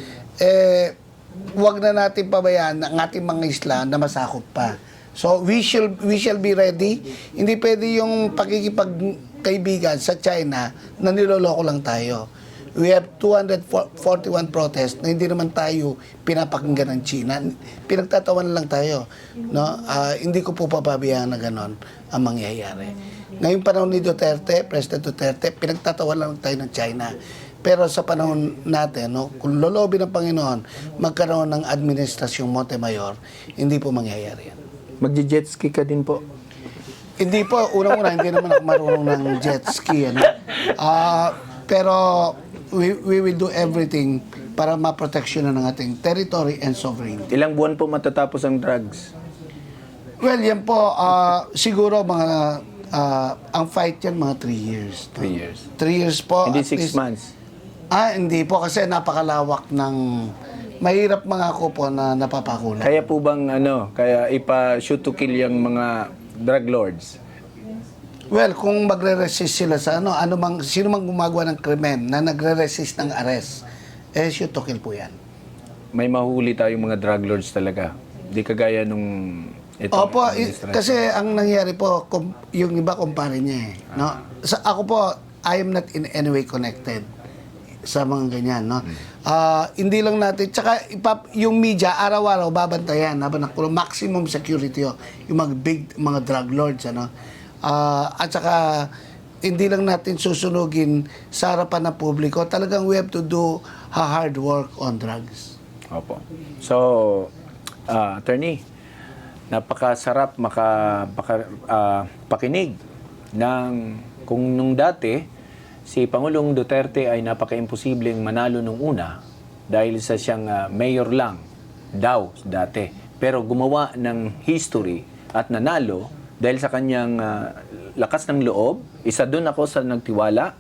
wag na natin pabayaan ang ating mga isla na masakop pa. So, we shall be ready. Hindi pwede yung pakikipagkaibigan sa China na niloloko lang tayo. We have 241 protests na hindi naman tayo pinapakinggan ng China. Pinagtatawanan lang tayo. No? Hindi ko po papabayaan na ganon ang mangyayari. Ngayong panahon ni Duterte, President Duterte, pinagtatawanan lang tayo ng China. Pero sa panahon natin, no, kung lolobi ng Panginoon, magkaroon ng administrasyong Montemayor, hindi po mangyayari yan. Magje-jet ski ka din po? Hindi po, unang-una, hindi naman ako marunong ng jet ski. Ano? Pero we will do everything para maproteksyonan ng ating territory and sovereignty. Ilang buwan po matatapos ang drugs? Well, yan po, siguro mga, ang fight yan mga 3 years. 3 years. 3 years po. Hindi at 6 least. months. Hindi po kasi napakalawak ng, mahirap mga ko po na napapakulan. Kaya po bang kaya ipa-shoot to kill yung mga drug lords? Well, kung magre-resist sila sa sino mang gumagawa ng krimen na nagre-resist ng arrest, shoot to kill po yan. May mahuli tayong mga drug lords talaga. Di kagaya nung Opo, kasi ang nangyari po, yung iba kumpare niya eh. No? Ako po, I am not in any way connected sa mga ganyan. No? Hindi lang natin, tsaka yung media, araw-araw, babantayan, habang maximum security yung mga drug lords. Ano? At saka, hindi lang natin susunugin sa harapan ng publiko. Talagang we have to do hard work on drugs. Opo. So, attorney, napakasarap pakinig ng kung nung dati si Pangulong Duterte ay napaka-imposibleng manalo nung una dahil sa siyang mayor lang daw dati. Pero gumawa ng history at nanalo dahil sa kanyang lakas ng loob. Isa doon ako sa nagtiwala.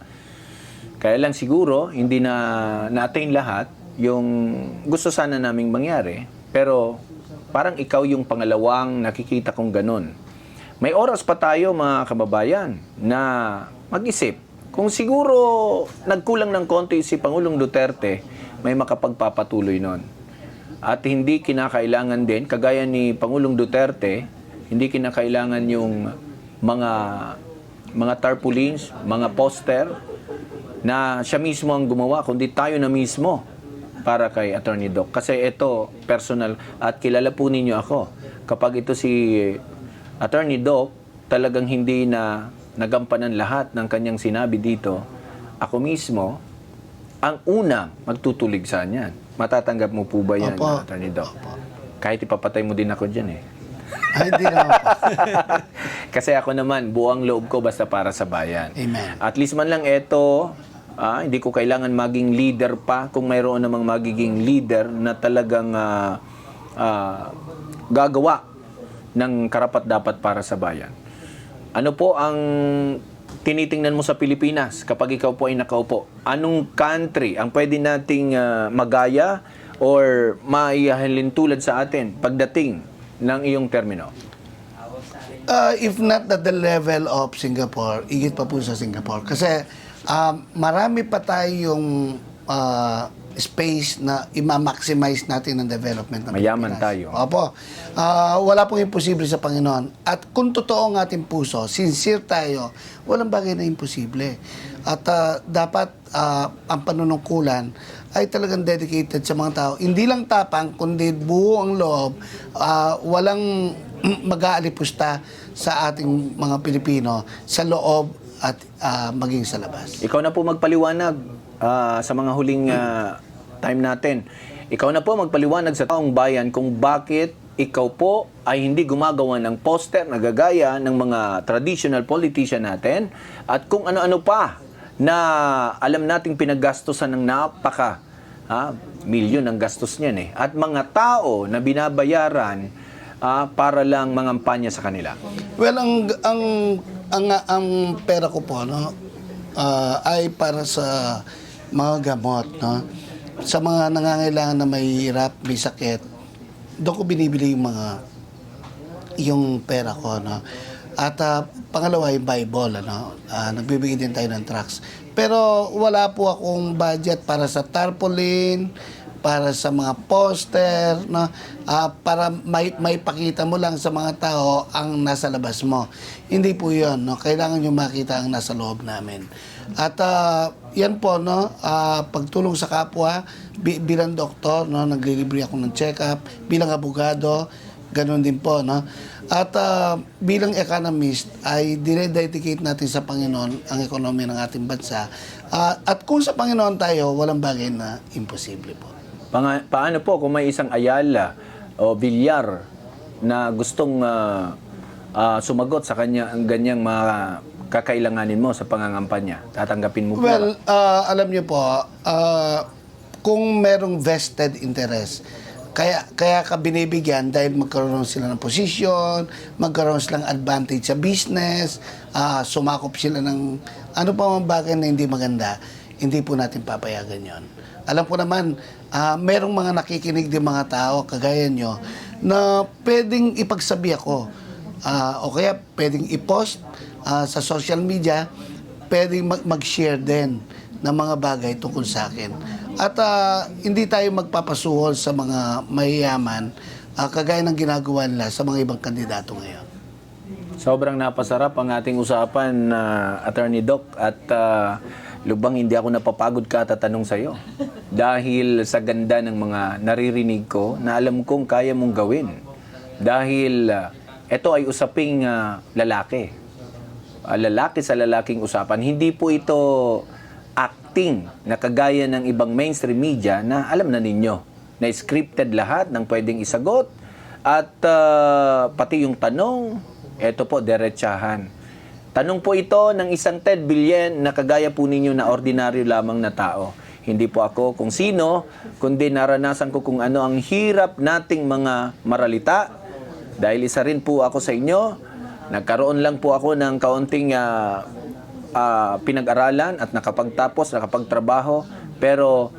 Kaya lang siguro hindi na na-attain lahat yung gusto sana naming mangyari. Pero parang ikaw yung pangalawang nakikita kong ganun. May oras pa tayo mga kababayan na mag-isip. Kung siguro nagkulang ng konti si Pangulong Duterte, may makapagpapatuloy nun. At hindi kinakailangan din, kagaya ni Pangulong Duterte, hindi kinakailangan yung mga tarpaulins, mga poster, na siya mismo ang gumawa, kundi tayo na mismo para kay Attorney Doc. Kasi ito, personal, at kilala po ninyo ako. Kapag ito si Attorney Doc, talagang hindi na nagampanan lahat ng kanyang sinabi dito, ako mismo, ang una magtutulig sa niyan. Matatanggap mo po ba yan, Opo. Attorney Doc? Opo. Kahit ipapatay mo din ako dyan eh. Ay, hindi naman po. Kasi ako naman, buang loob ko basta para sa bayan. Amen. At least man lang ito, hindi ko kailangan maging leader pa kung mayroon namang magiging leader na talagang gagawa ng karapat-dapat para sa bayan. Ano po ang tinitingnan mo sa Pilipinas kapag ikaw po ay nakaupo? Anong country ang pwede nating magaya or maihalin tulad sa atin pagdating ng iyong termino? If not at the level of Singapore, higit pa po sa Singapore. Kasi marami pa tayong space na i-maximize natin ang development ng Mayaman Pilipinas. tayo. Opo. Wala pong imposible sa Panginoon. At kung totoo ang ating puso, sincere tayo, walang bagay na imposible. At dapat ang panunungkulan ay talagang dedicated sa mga tao. Hindi lang tapang, kundi buo ang loob. Walang mag-aalipusta sa ating mga Pilipino sa loob at maging sa labas. Ikaw na po magpaliwanag sa mga huling time natin. Ikaw na po magpaliwanag sa taong bayan kung bakit ikaw po ay hindi gumagawa ng poster na gagaya ng mga traditional politician natin at kung ano-ano pa na alam nating pinaggastosan ng milyon ang gastos niyan eh. At mga tao na binabayaran para lang mangampanya sa kanila. Well, ang pera ko po ay para sa mga gamot, no? Sa mga nangangailangan na may hirap, may sakit, doon ko binibili yung pera ko, no? At pangalawa yung Bible, nagbibigay din tayo ng tracts. Pero wala po akong budget para sa tarpaulin, para sa mga poster, no? Para may pakita mo lang sa mga tao ang nasa labas mo. Hindi po yun, no? Kailangan nyo makita ang nasa loob namin. At yan po, no? Pagtulong sa kapwa, bilang doktor, no? Naglilibre ako ng check-up, bilang abogado, ganun din po, no? At bilang economist, ay dinededicate natin sa Panginoon ang ekonomiya ng ating bansa. At kung sa Panginoon tayo, walang bagay na imposible po. Paano po kung may isang Ayala o Villar na gustong sumagot sa kanya ang ganyang mga kakailanganin mo sa pangangampanya? Tatanggapin mo po? Well, alam niyo po, kung merong vested interest, kaya ka binibigyan dahil magkaroon sila ng posisyon, magkaroon silang advantage sa business, sumakop sila ng ano pa mga bagay na hindi maganda, hindi po natin papayagan yon. Alam ko naman, merong mga nakikinig din mga tao, kagaya nyo, na pwedeng ipagsabi ako, o kaya pwedeng i-post sa social media, pwedeng mag-share din ng mga bagay tungkol sa akin. At hindi tayo magpapasuhol sa mga mayayaman, kagaya ng ginagawa nila sa mga ibang kandidato ngayon. Sobrang napasarap ang ating usapan, Attorney Doc, at lubang hindi ako napapagod ka tatanong sa'yo. Dahil sa ganda ng mga naririnig ko na alam kong kaya mong gawin. Dahil ito ay usaping lalaki. Lalaki sa lalaking usapan. Hindi po ito acting na kagaya ng ibang mainstream media na alam na ninyo na scripted lahat ng pwedeng isagot at pati yung tanong, eto po, derechahan. Tanong po ito ng isang Ted Billen na kagaya po ninyo na ordinaryo lamang na tao. Hindi po ako kung sino, kundi naranasan ko kung ano ang hirap nating mga maralita. Dahil isa rin po ako sa inyo, nagkaroon lang po ako ng kaunting pinag-aralan at nakapagtapos, nakapagtrabaho, pero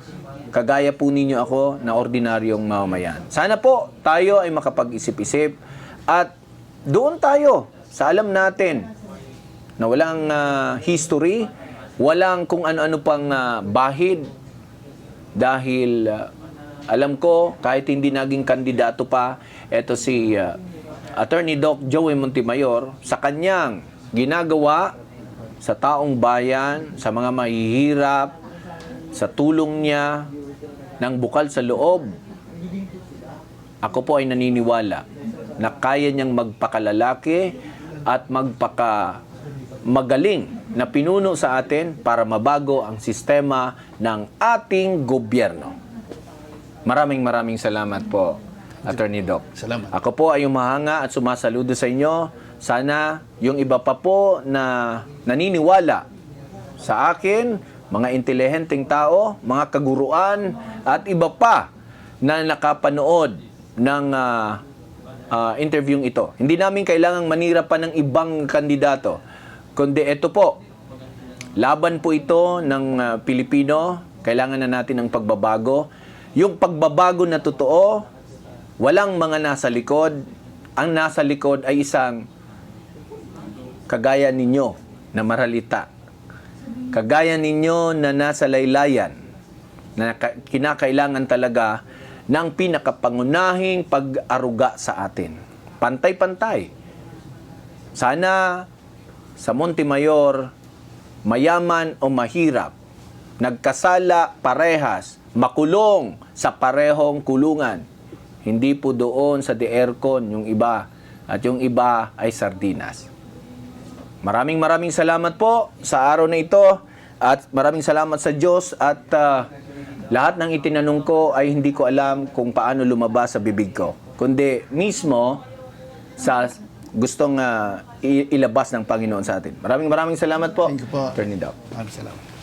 kagaya po ninyo ako na ordinaryong mamamayan. Sana po tayo ay makapag-isip-isip at doon tayo sa alam natin na walang history, walang kung ano-ano pang bahid, dahil alam ko kahit hindi naging kandidato pa, eto si Attorney Doc Joey Montemayor, sa kanyang ginagawa sa taong bayan, sa mga mahihirap, sa tulong niya ng bukal sa loob, ako po ay naniniwala na kaya niyang magpakalalaki at magpaka-magaling na pinuno sa atin para mabago ang sistema ng ating gobyerno. Maraming salamat po, Attorney Doc. Salamat. Ako po ay umahanga at sumasaludo sa inyo. Sana yung iba pa po na naniniwala sa akin, mga intelihenteng tao, mga kaguruan, at iba pa na nakapanood ng interviewing ito. Hindi namin kailangang manira pa ng ibang kandidato, kundi ito po, laban po ito ng Pilipino. Kailangan na natin ng pagbabago. Yung pagbabago na totoo, walang mga nasa likod. Ang nasa likod ay isang kagaya ninyo na maralita. Kagaya ninyo na nasa laylayan, na kinakailangan talaga ng pinakapangunahing pag-aruga sa atin. Pantay-pantay. Sana sa Montemayor, mayaman o mahirap, nagkasala parehas, makulong sa parehong kulungan. Hindi po doon sa de aircon yung iba, at yung iba ay sardinas. Maraming salamat po sa araw na ito, at maraming salamat sa Diyos, at lahat ng itinanong ko ay hindi ko alam kung paano lumabas sa bibig ko, kundi mismo sa gustong ilabas ng Panginoon sa atin. Maraming salamat po. Thank you po. Attorney Doc. Maraming salamat.